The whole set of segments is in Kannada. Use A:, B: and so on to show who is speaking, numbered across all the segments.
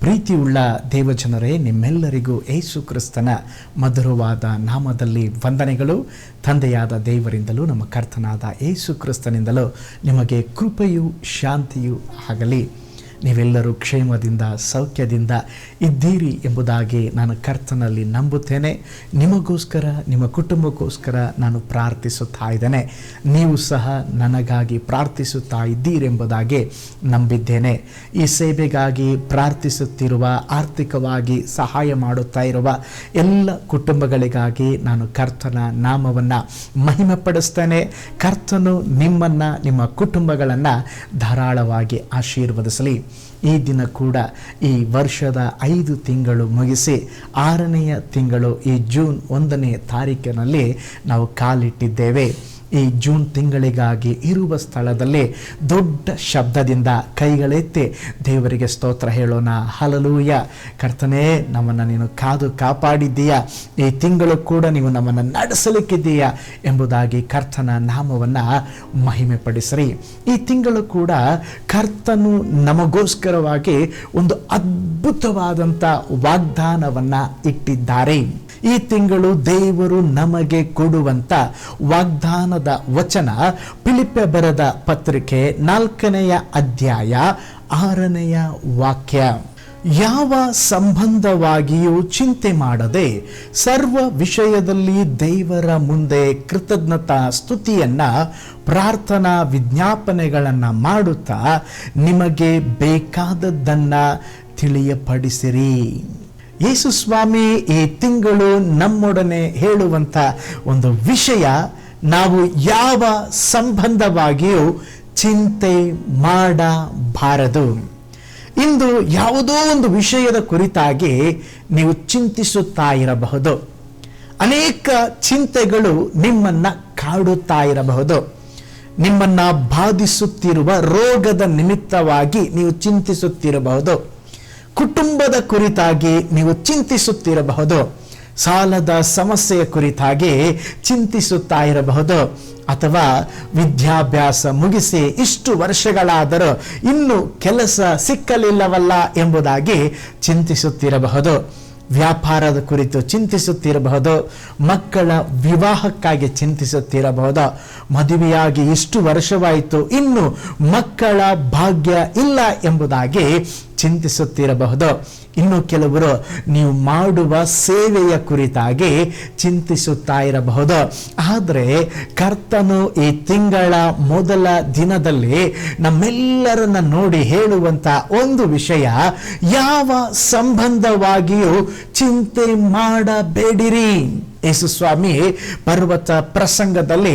A: ಪ್ರೀತಿಯುಳ್ಳ ದೇವಜನರೇ, ನಿಮ್ಮೆಲ್ಲರಿಗೂ ಯೇಸು ಕ್ರಿಸ್ತನ ಮಧುರವಾದ ನಾಮದಲ್ಲಿ ವಂದನೆಗಳು. ತಂದೆಯಾದ ದೇವರಿಂದಲೂ ನಮ್ಮ ಕರ್ತನಾದ ಯೇಸು ಕ್ರಿಸ್ತನಿಂದಲೂ ನಿಮಗೆ ಕೃಪೆಯೂ ಶಾಂತಿಯೂ ಆಗಲಿ. ನೀವೆಲ್ಲರೂ ಕ್ಷೇಮದಿಂದ ಸೌಖ್ಯದಿಂದ ಇದ್ದೀರಿ ಎಂಬುದಾಗಿ ನಾನು ಕರ್ತನಲ್ಲಿ ನಂಬುತ್ತೇನೆ. ನಿಮಗೋಸ್ಕರ, ನಿಮ್ಮ ಕುಟುಂಬಕ್ಕೋಸ್ಕರ ನಾನು ಪ್ರಾರ್ಥಿಸುತ್ತಾ ಇದ್ದೇನೆ. ನೀವು ಸಹ ನನಗಾಗಿ ಪ್ರಾರ್ಥಿಸುತ್ತಾ ಇದ್ದೀರೆಂಬುದಾಗಿ ನಂಬಿದ್ದೇನೆ. ಈ ಸೇವೆಗಾಗಿ ಪ್ರಾರ್ಥಿಸುತ್ತಿರುವ, ಆರ್ಥಿಕವಾಗಿ ಸಹಾಯ ಮಾಡುತ್ತಾ ಇರುವ ಎಲ್ಲ ಕುಟುಂಬಗಳಿಗಾಗಿ ನಾನು ಕರ್ತನ ನಾಮವನ್ನು ಮಹಿಮೆಪಡಿಸ್ತೇನೆ. ಕರ್ತನು ನಿಮ್ಮನ್ನು, ನಿಮ್ಮ ಕುಟುಂಬಗಳನ್ನು ಧಾರಾಳವಾಗಿ ಆಶೀರ್ವದಿಸಲಿ. ಈ ದಿನ ಕೂಡ ಈ ವರ್ಷದ 5 ತಿಂಗಳು ಮುಗಿಸಿ 6ನೆಯ ತಿಂಗಳು ಈ ಜೂನ್ 1ನೇ ತಾರೀಕಿನಲ್ಲಿ ನಾವು ಕಾಲಿಟ್ಟಿದ್ದೇವೆ. ಈ ಜೂನ್ ತಿಂಗಳಿಗಾಗಿ ಇರುವ ಸ್ಥಳದಲ್ಲಿ ದೊಡ್ಡ ಶಬ್ದದಿಂದ ಕೈಗಳೆತ್ತಿ ದೇವರಿಗೆ ಸ್ತೋತ್ರ ಹೇಳೋಣ. ಹಲ್ಲೆಲೂಯ. ಕರ್ತನೇ, ನಮ್ಮನ್ನು ನೀನು ಕಾದು ಕಾಪಾಡಿದ್ದೀಯಾ, ಈ ತಿಂಗಳು ಕೂಡ ನೀವು ನಮ್ಮನ್ನು ನಡೆಸಲಿಕ್ಕಿದ್ದೀಯಾ ಎಂಬುದಾಗಿ ಕರ್ತನ ನಾಮವನ್ನು ಮಹಿಮೆ ಪಡಿಸ್ರಿ. ಈ ತಿಂಗಳು ಕೂಡ ಕರ್ತನು ನಮಗೋಸ್ಕರವಾಗಿ ಒಂದು ಅದ್ಭುತವಾದಂಥ ವಾಗ್ದಾನವನ್ನು ಇಟ್ಟಿದ್ದಾರೆ. ಈ ತಿಂಗಳು ದೇವರು ನಮಗೆ ಕೊಡುವಂಥ ವಾಗ್ದಾನದ ವಚನ ಫಿಲಿಪ್ಯ ಬರೆದ ಪತ್ರಿಕೆ 4ನೆಯ ಅಧ್ಯಾಯ 6ನೆಯ ವಾಕ್ಯ. ಯಾವ ಸಂಬಂಧವಾಗಿಯೂ ಚಿಂತೆ ಮಾಡದೆ ಸರ್ವ ವಿಷಯದಲ್ಲಿ ದೇವರ ಮುಂದೆ ಕೃತಜ್ಞತಾ ಸ್ತುತಿಯನ್ನು ಪ್ರಾರ್ಥನಾ ವಿಜ್ಞಾಪನೆಗಳನ್ನು ಮಾಡುತ್ತಾ ನಿಮಗೆ ಬೇಕಾದದ್ದನ್ನು ತಿಳಿಯಪಡಿಸಿರಿ. ಯೇಸು ಸ್ವಾಮಿ ಈ ತಿಂಗಳು ನಮ್ಮೊಡನೆ ಹೇಳುವಂಥ ಒಂದು ವಿಷಯ, ನಾವು ಯಾವ ಸಂಬಂಧವಾಗಿಯೂ ಚಿಂತೆ ಮಾಡಬಾರದು. ಇಂದು ಯಾವುದೋ ಒಂದು ವಿಷಯದ ಕುರಿತಾಗಿ ನೀವು ಚಿಂತಿಸುತ್ತಾ ಇರಬಹುದು. ಅನೇಕ ಚಿಂತೆಗಳು ನಿಮ್ಮನ್ನು ಕಾಡುತ್ತಾ ಇರಬಹುದು. ನಿಮ್ಮನ್ನು ಬಾಧಿಸುತ್ತಿರುವ ರೋಗದ ನಿಮಿತ್ತವಾಗಿ ನೀವು ಚಿಂತಿಸುತ್ತಿರಬಹುದು. ಕುಟುಂಬದ ಕುರಿತಾಗಿ ನೀವು ಚಿಂತಿಸುತ್ತಿರಬಹುದು. ಸಾಲದ ಸಮಸ್ಯೆಯ ಕುರಿತಾಗಿ ಚಿಂತಿಸುತ್ತಾ ಇರಬಹುದು. ಅಥವಾ ವಿದ್ಯಾಭ್ಯಾಸ ಮುಗಿಸಿ ಇಷ್ಟು ವರ್ಷಗಳಾದರೂ ಇನ್ನೂ ಕೆಲಸ ಸಿಕ್ಕಲಿಲ್ಲವಲ್ಲ ಎಂಬುದಾಗಿ ಚಿಂತಿಸುತ್ತಿರಬಹುದು. ವ್ಯಾಪಾರದ ಕುರಿತು ಚಿಂತಿಸುತ್ತಿರಬಹುದು. ಮಕ್ಕಳ ವಿವಾಹಕ್ಕಾಗಿ ಚಿಂತಿಸುತ್ತಿರಬಹುದು. ಮದುವೆಯಾಗಿ ಇಷ್ಟು ವರ್ಷವಾಯಿತು, ಇನ್ನು ಮಕ್ಕಳ ಭಾಗ್ಯ ಇಲ್ಲ ಎಂಬುದಾಗಿ ಚಿಂತಿಸುತ್ತಿರಬಹುದು. ಇನ್ನು ಕೆಲವರು ನೀವು ಮಾಡುವ ಸೇವೆಯ ಕುರಿತಾಗಿ ಚಿಂತಿಸುತ್ತಾ ಇರಬಹುದು. ಆದರೆ ಕರ್ತನು ಈ ತಿಂಗಳ ಮೊದಲ ದಿನದಲ್ಲಿ ನಮ್ಮೆಲ್ಲರನ್ನ ನೋಡಿ ಹೇಳುವಂತ ಒಂದು ವಿಷಯ, ಯಾವ ಸಂಬಂಧವಾಗಿಯೂ ಚಿಂತೆ ಮಾಡಬೇಡಿರಿ. ಯೇಸು ಸ್ವಾಮಿ ಪರ್ವತ ಪ್ರಸಂಗದಲ್ಲಿ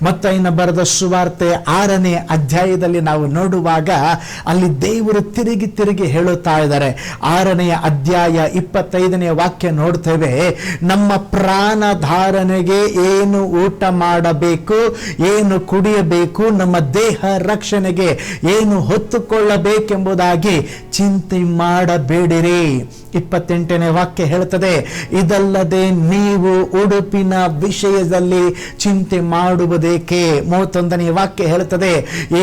A: ಮತ್ತಾಯನ ಬರೆದ ಸುವಾರ್ತೆ 6ನೇ ಅಧ್ಯಾಯದಲ್ಲಿ ನಾವು ನೋಡುವಾಗ ಅಲ್ಲಿ ದೇವರು ತಿರುಗಿ ಹೇಳುತ್ತಾ ಇದ್ದಾರೆ. 6ನೇ ಅಧ್ಯಾಯ 25ನೇ ವಾಕ್ಯ ನೋಡ್ತೇವೆ. ನಮ್ಮ ಪ್ರಾಣಧಾರಣೆಗೆ ಏನು ಊಟ ಮಾಡಬೇಕು, ಏನು ಕುಡಿಯಬೇಕು, ನಮ್ಮ ದೇಹ ರಕ್ಷಣೆಗೆ ಏನು ಹೊತ್ತುಕೊಳ್ಳಬೇಕೆಂಬುದಾಗಿ ಚಿಂತೆ ಮಾಡಬೇಡಿರಿ. 28ನೇ ವಾಕ್ಯ ಹೇಳುತ್ತದೆ, ಇದಲ್ಲದೆ ನೀವು ಉಡುಪಿನ ವಿಷಯದಲ್ಲಿ ಚಿಂತೆ ಮಾಡುವುದೇಕೆ. 31ನೇ ವಾಕ್ಯ ಹೇಳುತ್ತದೆ,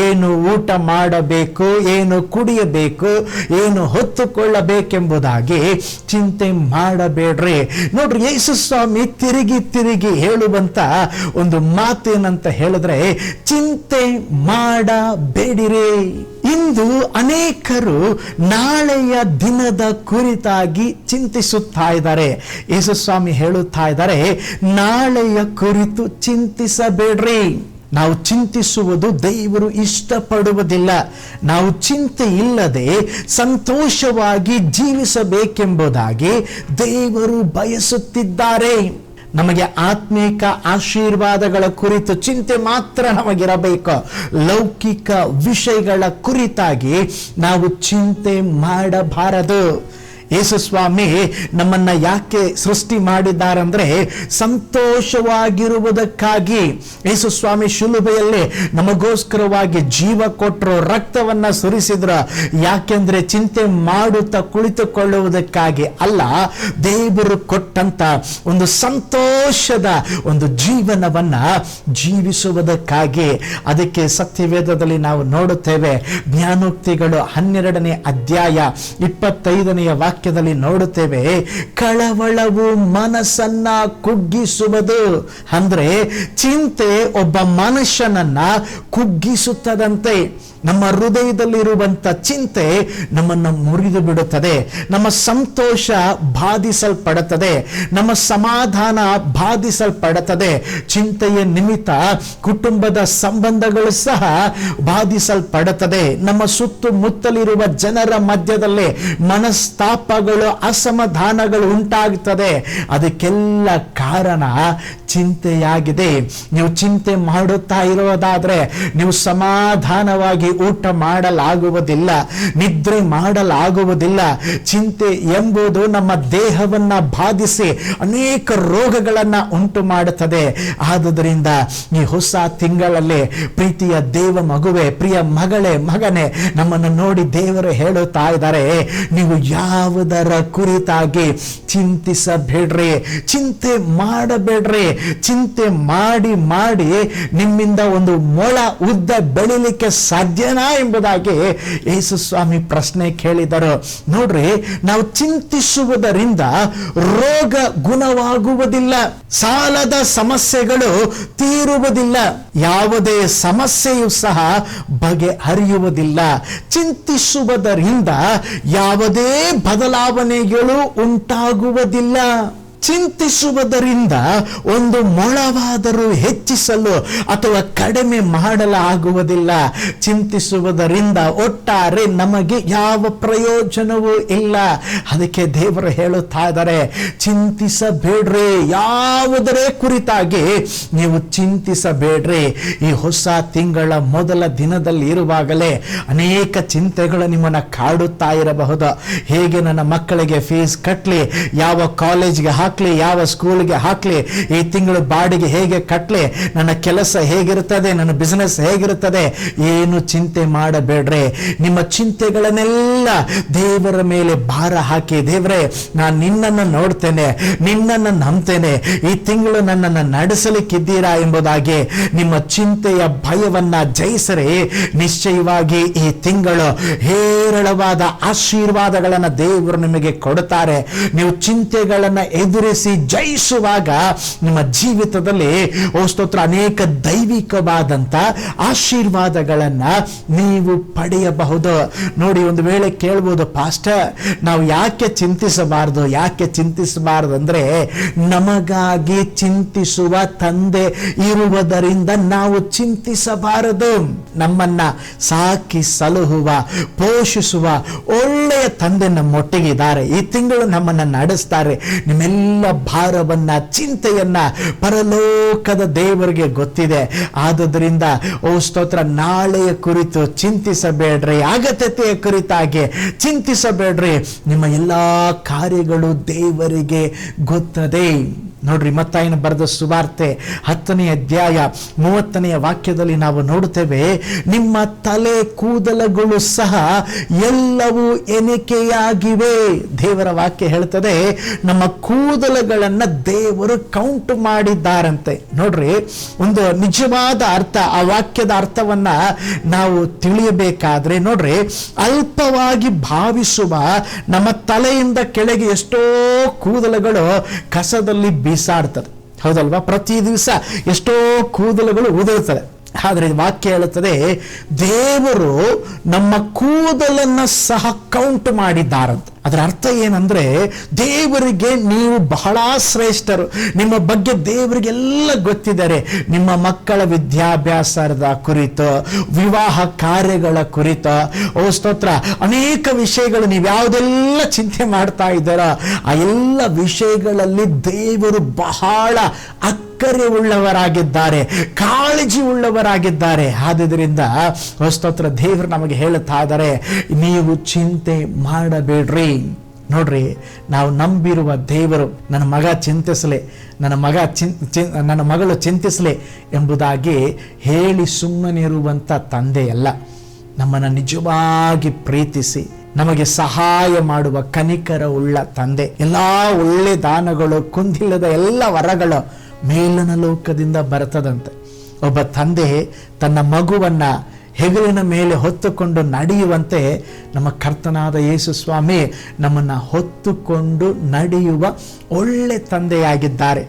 A: ಏನು ಊಟ ಮಾಡಬೇಕು, ಏನು ಕುಡಿಯಬೇಕು, ಏನು ಹೊತ್ತುಕೊಳ್ಳಬೇಕೆಂಬುದಾಗಿ ಚಿಂತೆ ಮಾಡಬೇಡ್ರಿ. ನೋಡ್ರಿ, ಯೇಸು ಸ್ವಾಮಿ ತಿರುಗಿ ಹೇಳುವಂತ ಒಂದು ಮಾತೇನಂತ ಹೇಳಿದ್ರೆ, ಚಿಂತೆ ಮಾಡಬೇಡಿರಿ. ಇಂದು ಅನೇಕರು ನಾಳೆಯ ದಿನದ ಕುರಿತಾಗಿ ಚಿಂತಿಸುತ್ತಾ ಇದ್ದಾರೆ. ಯೇಸು ಸ್ವಾಮಿ ಹೇಳುತ್ತಾ ಇದ್ದಾರೆ, ನಾಳೆಯ ಕುರಿತು ಚಿಂತಿಸಬೇಡ್ರಿ. ನಾವು ಚಿಂತಿಸುವುದು ದೇವರು ಇಷ್ಟಪಡುವುದಿಲ್ಲ. ನಾವು ಚಿಂತೆ ಇಲ್ಲದೆ ಸಂತೋಷವಾಗಿ ಜೀವಿಸಬೇಕೆಂಬುದಾಗಿ ದೇವರು ಬಯಸುತ್ತಿದ್ದಾರೆ. ನಮಗೆ ಆತ್ಮೀಕ ಆಶೀರ್ವಾದಗಳ ಕುರಿತು ಚಿಂತೆ ಮಾತ್ರ ನಮಗಿರಬೇಕು. ಲೌಕಿಕ ವಿಷಯಗಳ ಕುರಿತಾಗಿ ನಾವು ಚಿಂತೆ ಮಾಡಬಾರದು. ಯೇಸು ಸ್ವಾಮಿ ನಮ್ಮನ್ನ ಯಾಕೆ ಸೃಷ್ಟಿ ಮಾಡಿದ್ದಾರೆ ಅಂದ್ರೆ ಸಂತೋಷವಾಗಿರುವುದಕ್ಕಾಗಿ. ಯೇಸು ಸ್ವಾಮಿ ಶಿಲುಬೆಯಲ್ಲಿ ನಮಗೋಸ್ಕರವಾಗಿ ಜೀವ ಕೊಟ್ಟರು, ರಕ್ತವನ್ನ ಸುರಿಸಿದ್ರು. ಯಾಕೆಂದ್ರೆ ಚಿಂತೆ ಮಾಡುತ್ತಾ ಕುಳಿತುಕೊಳ್ಳುವುದಕ್ಕಾಗಿ ಅಲ್ಲ, ದೇವರು ಕೊಟ್ಟಂತ ಒಂದು ಸಂತೋಷದ ಒಂದು ಜೀವನವನ್ನ ಜೀವಿಸುವುದಕ್ಕಾಗಿ. ಅದಕ್ಕೆ ಸತ್ಯವೇದದಲ್ಲಿ ನಾವು ನೋಡುತ್ತೇವೆ, ಜ್ಞಾನೋಕ್ತಿಗಳು 12ನೇ ಅಧ್ಯಾಯ 25ನೆಯ ವಾಕ್ಯದಲ್ಲಿ ನೋಡುತ್ತೇವೆ, ಕಳವಳವು ಮನಸ್ಸನ್ನ ಕುಗ್ಗಿಸುವುದು. ಅಂದ್ರೆ ಚಿಂತೆ ಒಬ್ಬ ಮನುಷ್ಯನನ್ನ ಕುಗ್ಗಿಸುತ್ತದಂತೆ. ನಮ್ಮ ಹೃದಯದಲ್ಲಿರುವಂತ ಚಿಂತೆ ನಮ್ಮನ್ನು ಮುರಿದು ಬಿಡುತ್ತದೆ. ನಮ್ಮ ಸಂತೋಷ ಬಾಧಿಸಲ್ಪಡುತ್ತದೆ, ನಮ್ಮ ಸಮಾಧಾನ ಬಾಧಿಸಲ್ಪಡುತ್ತದೆ. ಚಿಂತೆಯ ನಿಮಿತ್ತ ಕುಟುಂಬದ ಸಂಬಂಧಗಳು ಸಹ ಬಾಧಿಸಲ್ಪಡುತ್ತದೆ. ನಮ್ಮ ಸುತ್ತಮುತ್ತಲಿರುವ ಜನರ ಮಧ್ಯದಲ್ಲಿ ಮನಸ್ತಾಪಗಳು, ಅಸಮಾಧಾನಗಳು ಉಂಟಾಗುತ್ತದೆ. ಅದಕ್ಕೆಲ್ಲ ಕಾರಣ ಚಿಂತೆಯಾಗಿದೆ. ನೀವು ಚಿಂತೆ ಮಾಡುತ್ತಾ ಇರೋದಾದ್ರೆ ನೀವು ಸಮಾಧಾನವಾಗಿ ಊಟ ಮಾಡಲಾಗುವುದಿಲ್ಲ, ನಿದ್ರೆ ಮಾಡಲಾಗುವುದಿಲ್ಲ. ಚಿಂತೆ ಎಂಬುದು ನಮ್ಮ ದೇಹವನ್ನ ಬಾಧಿಸಿ ಅನೇಕ ರೋಗಗಳನ್ನ ಉಂಟು ಮಾಡುತ್ತದೆ. ಆದುದರಿಂದ ಈ ಹೊಸ ತಿಂಗಳಲ್ಲಿ ಪ್ರೀತಿಯ ದೇವ ಮಗುವೆ, ಪ್ರಿಯ ಮಗಳೇ, ಮಗನೇ, ನಮ್ಮನ್ನು ನೋಡಿ ದೇವರು ಹೇಳುತ್ತಾ ಇದ್ದಾರೆ, ನೀವು ಯಾವುದರ ಕುರಿತಾಗಿ ಚಿಂತಿಸಬೇಡ್ರಿ, ಚಿಂತೆ ಮಾಡಬೇಡ್ರಿ. ಚಿಂತೆ ಮಾಡಿ ಮಾಡಿ ನಿಮ್ಮಿಂದ ಒಂದು ಮೊಳ ಉದ್ದ ಬೆಳಿಲಿಕ್ಕೆ ಸಾಧ್ಯನಾ ಎಂಬುದಾಗಿ ಯೇಸು ಸ್ವಾಮಿ ಪ್ರಶ್ನೆ ಕೇಳಿದರು. ನೋಡ್ರಿ, ನಾವು ಚಿಂತಿಸುವುದರಿಂದ ರೋಗ ಗುಣವಾಗುವುದಿಲ್ಲ, ಸಾಲದ ಸಮಸ್ಯೆಗಳು ತೀರುವುದಿಲ್ಲ, ಯಾವುದೇ ಸಮಸ್ಯೆಯೂ ಸಹ ಬಗೆಹರಿಯುವುದಿಲ್ಲ. ಚಿಂತಿಸುವುದರಿಂದ ಯಾವುದೇ ಬದಲಾವಣೆಗಳು ಉಂಟಾಗುವುದಿಲ್ಲ. ಚಿಂತಿಸುವುದರಿಂದ ಒಂದು ಮೊಳವಾದರೂ ಹೆಚ್ಚಿಸಲು ಅಥವಾ ಕಡಿಮೆ ಮಾಡಲಾಗುವುದಿಲ್ಲ. ಚಿಂತಿಸುವುದರಿಂದ ಒಟ್ಟಾರೆ ನಮಗೆ ಯಾವ ಪ್ರಯೋಜನವೂ ಇಲ್ಲ. ಅದಕ್ಕೆ ದೇವರು ಹೇಳುತ್ತಾ ಇದ್ದಾರೆ, ಚಿಂತಿಸಬೇಡ್ರಿ, ಯಾವುದರ ಕುರಿತಾಗಿ ನೀವು ಚಿಂತಿಸಬೇಡ್ರಿ. ಈ ಹೊಸ ತಿಂಗಳ ಮೊದಲ ದಿನದಲ್ಲಿ ಇರುವಾಗಲೇ ಅನೇಕ ಚಿಂತೆಗಳು ನಿಮ್ಮನ್ನು ಕಾಡುತ್ತಾ ಇರಬಹುದು. ಹೇಗೆ ನನ್ನ ಮಕ್ಕಳಿಗೆ ಫೀಸ್ ಕಟ್ಟಲಿ, ಯಾವ ಕಾಲೇಜ್ಗೆ ಹಾಕಲಿ, ಯಾವ ಸ್ಕೂಲ್ಗೆ ಹಾಕಲಿ, ಈ ತಿಂಗಳು ಬಾಡಿಗೆ ಹೇಗೆ ಕಟ್ಟಲಿ, ನನ್ನ ಕೆಲಸ ಹೇಗಿರುತ್ತದೆ, ನನ್ನ ಬಿಸಿನೆಸ್ ಹೇಗಿರುತ್ತದೆ. ಏನು ಚಿಂತೆ ಮಾಡಬೇಡ್ರಿ. ನಿಮ್ಮ ಚಿಂತೆಗಳನ್ನೆಲ್ಲ ದೇವರ ಮೇಲೆ ಭಾರ ಹಾಕಿ, ದೇವರೇ ನಾನು ನಿನ್ನನ್ನು ನೋಡ್ತೇನೆ, ನಿನ್ನನ್ನು ನಂಬ್ತೇನೆ, ಈ ತಿಂಗಳು ನನ್ನನ್ನು ನಡೆಸಲಿಕ್ಕಿದ್ದೀರಾ ಎಂಬುದಾಗಿ ನಿಮ್ಮ ಚಿಂತೆಯ ಭಯವನ್ನ ಜಯಿಸರೆ ನಿಶ್ಚಯವಾಗಿ ಈ ತಿಂಗಳು ಹೇರಳವಾದ ಆಶೀರ್ವಾದಗಳನ್ನು ದೇವರು ನಿಮಗೆ ಕೊಡುತ್ತಾರೆ. ನೀವು ಚಿಂತೆಗಳನ್ನು ಎದುರಿಸಿ ಜಯಿಸುವಾಗ ನಿಮ್ಮ ಜೀವಿತದಲ್ಲಿ ಸ್ತೋತ್ರ ಅನೇಕ ದೈವಿಕವಾದಂತ ಆಶೀರ್ವಾದಗಳನ್ನ ನೀವು ಪಡೆಯಬಹುದು. ನೋಡಿ, ಒಂದು ವೇಳೆ ಕೇಳಬಹುದು, ಪಾಸ್ಟರ್ ನಾವು ಯಾಕೆ ಚಿಂತಿಸಬಾರದು, ಯಾಕೆ ಚಿಂತಿಸಬಾರದು ಅಂದ್ರೆ ನಮಗಾಗಿ ಚಿಂತಿಸುವ ತಂದೆ ಇರುವುದರಿಂದ ನಾವು ಚಿಂತಿಸಬಾರದು. ನಮ್ಮನ್ನ ಸಾಕಿ ಸಲಹುವ, ಪೋಷಿಸುವ ಒಳ್ಳೆಯ ತಂದೆ ನಮ್ಮೊಟ್ಟಿಗಿದ್ದಾರೆ. ಈ ತಿಂಗಳು ನಮ್ಮನ್ನ ನಡೆಸ್ತಾರೆ. ನಿಮ್ಮೆಲ್ಲ ಭಾರವನ್ನ, ಚಿಂತೆಯನ್ನ ಪರಲೋಕದ ದೇವರಿಗೆ ಗೊತ್ತಿದೆ. ಆದುದರಿಂದ ಸ್ತೋತ್ರ, ನಾಳೆಯ ಕುರಿತು ಚಿಂತಿಸಬೇಡ್ರಿ, ಅಗತ್ಯತೆಯ ಕುರಿತಾಗಿ ಚಿಂತಿಸಬೇಡ್ರಿ. ನಿಮ್ಮ ಎಲ್ಲಾ ಕಾರ್ಯಗಳು ದೇವರಿಗೆ ಗೊತ್ತದೆ. ನೋಡ್ರಿ, ಮತ್ತಾಯನ ಬರೆದ ಸುವಾರ್ತೆ 10ನೇ ಅಧ್ಯಾಯ 30ನೇ ವಾಕ್ಯದಲ್ಲಿ ನಾವು ನೋಡುತ್ತೇವೆ, ನಿಮ್ಮ ತಲೆ ಕೂದಲುಗಳು ಸಹ ಎಲ್ಲವೂ ಎಣಿಕೆಯಾಗಿವೆ. ದೇವರ ವಾಕ್ಯ ಹೇಳ್ತದೆ, ನಮ್ಮ ಕೂದಲುಗಳನ್ನ ದೇವರು ಕೌಂಟ್ ಮಾಡಿದ್ದಾರಂತೆ. ನೋಡ್ರಿ, ಒಂದು ನಿಜವಾದ ಅರ್ಥ, ಆ ವಾಕ್ಯದ ಅರ್ಥವನ್ನ ನಾವು ತಿಳಿಯಬೇಕಾದ್ರೆ ನೋಡ್ರಿ, ಅಲ್ಪವಾಗಿ ಭಾವಿಸುವ ನಮ್ಮ ತಲೆಯಿಂದ ಕೆಳಗೆ ಎಷ್ಟೋ ಕೂದಲುಗಳು ಕಸದಲ್ಲಿ ಬೀಸಾಡ್ತದೆ, ಹೌದಲ್ವಾ? ಪ್ರತಿ ದಿವಸ ಎಷ್ಟೋ ಕೂದಲುಗಳು ಉದುರುತ್ತದೆ. ಆದರೆ ವಾಕ್ಯ ಹೇಳುತ್ತದೆ, ದೇವರು ನಮ್ಮ ಕೂದಲನ್ನ ಸಹ ಕೌಂಟ್ ಮಾಡಿದ್ದಾರಂತ. ಅದರ ಅರ್ಥ ಏನಂದ್ರೆ, ದೇವರಿಗೆ ನೀವು ಬಹಳ ಶ್ರೇಷ್ಠರು, ನಿಮ್ಮ ಬಗ್ಗೆ ದೇವರಿಗೆಲ್ಲ ಗೊತ್ತಿದ್ದಾರೆ. ನಿಮ್ಮ ಮಕ್ಕಳ ವಿದ್ಯಾಭ್ಯಾಸದ ಕುರಿತು, ವಿವಾಹ ಕಾರ್ಯಗಳ ಕುರಿತು, ಸ್ತೋತ್ರ ಅನೇಕ ವಿಷಯಗಳು ನೀವು ಯಾವುದೆಲ್ಲ ಚಿಂತೆ ಮಾಡ್ತಾ ಇದ್ದಾರೋ ಆ ಎಲ್ಲ ವಿಷಯಗಳಲ್ಲಿ ದೇವರು ಬಹಳ ಅಕ್ಕರೆ ಉಳ್ಳವರಾಗಿದ್ದಾರೆ, ಕಾಳಜಿ ಉಳ್ಳವರಾಗಿದ್ದಾರೆ. ಆದುದರಿಂದ ಸ್ತೋತ್ರ, ದೇವರು ನಮಗೆ ಹೇಳುತ್ತಾ ಇದ್ದಾರೆ, ನೀವು ಚಿಂತೆ ಮಾಡಬೇಡ್ರಿ. ನೋಡ್ರಿ, ನಾವು ನಂಬಿರುವ ದೇವರು ನನ್ನ ಮಗ ಚಿಂತಿಸಲಿ, ನನ್ನ ಮಗಳು ಚಿಂತಿಸಲಿ ಎಂಬುದಾಗಿ ಹೇಳಿ ಸುಮ್ಮನಿರುವಂಥ ತಂದೆಯಲ್ಲ. ನಮ್ಮನ್ನು ನಿಜವಾಗಿ ಪ್ರೀತಿಸಿ ನಮಗೆ ಸಹಾಯ ಮಾಡುವ ಕನಿಕರ ಉಳ್ಳ ತಂದೆ. ಎಲ್ಲ ಒಳ್ಳೆ ದಾನಗಳು, ಕುಂದಿಲ್ಲದ ಎಲ್ಲ ವರಗಳು ಮೇಲನ ಲೋಕದಿಂದ ಬರ್ತದಂತೆ. ಒಬ್ಬ ತಂದೆ ತನ್ನ ಮಗುವನ್ನ ಹೆಗಲಿನ ಮೇಲೆ ಹೊತ್ತುಕೊಂಡು ನಡೆಯುವಂತೆ ನಮ್ಮ ಕರ್ತನಾದ ಯೇಸು ಸ್ವಾಮಿ ನಮ್ಮನ್ನು ಹೊತ್ತುಕೊಂಡು ನಡೆಯುವ ಒಳ್ಳೆ ತಂದೆಯಾಗಿದ್ದಾರೆ.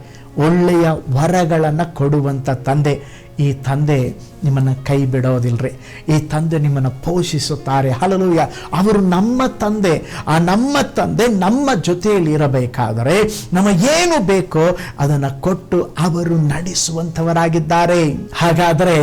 A: ಒಳ್ಳೆಯ ವರಗಳನ್ನು ಕೊಡುವಂಥ ತಂದೆ. ಈ ತಂದೆ ನಿಮ್ಮನ್ನು ಕೈ ಬಿಡೋದಿಲ್ರಿ. ಈ ತಂದೆ ನಿಮ್ಮನ್ನು ಪೋಷಿಸುತ್ತಾರೆ. ಹಲ್ಲೆಲೂಯಾ. ಅವರು ನಮ್ಮ ತಂದೆ. ಆ ನಮ್ಮ ತಂದೆ ನಮ್ಮ ಜೊತೆಯಲ್ಲಿ ಇರಬೇಕಾದರೆ ನಮಗೇನು ಬೇಕೋ ಅದನ್ನು ಕೊಟ್ಟು ಅವರು ನಡೆಸುವಂಥವರಾಗಿದ್ದಾರೆ. ಹಾಗಾದರೆ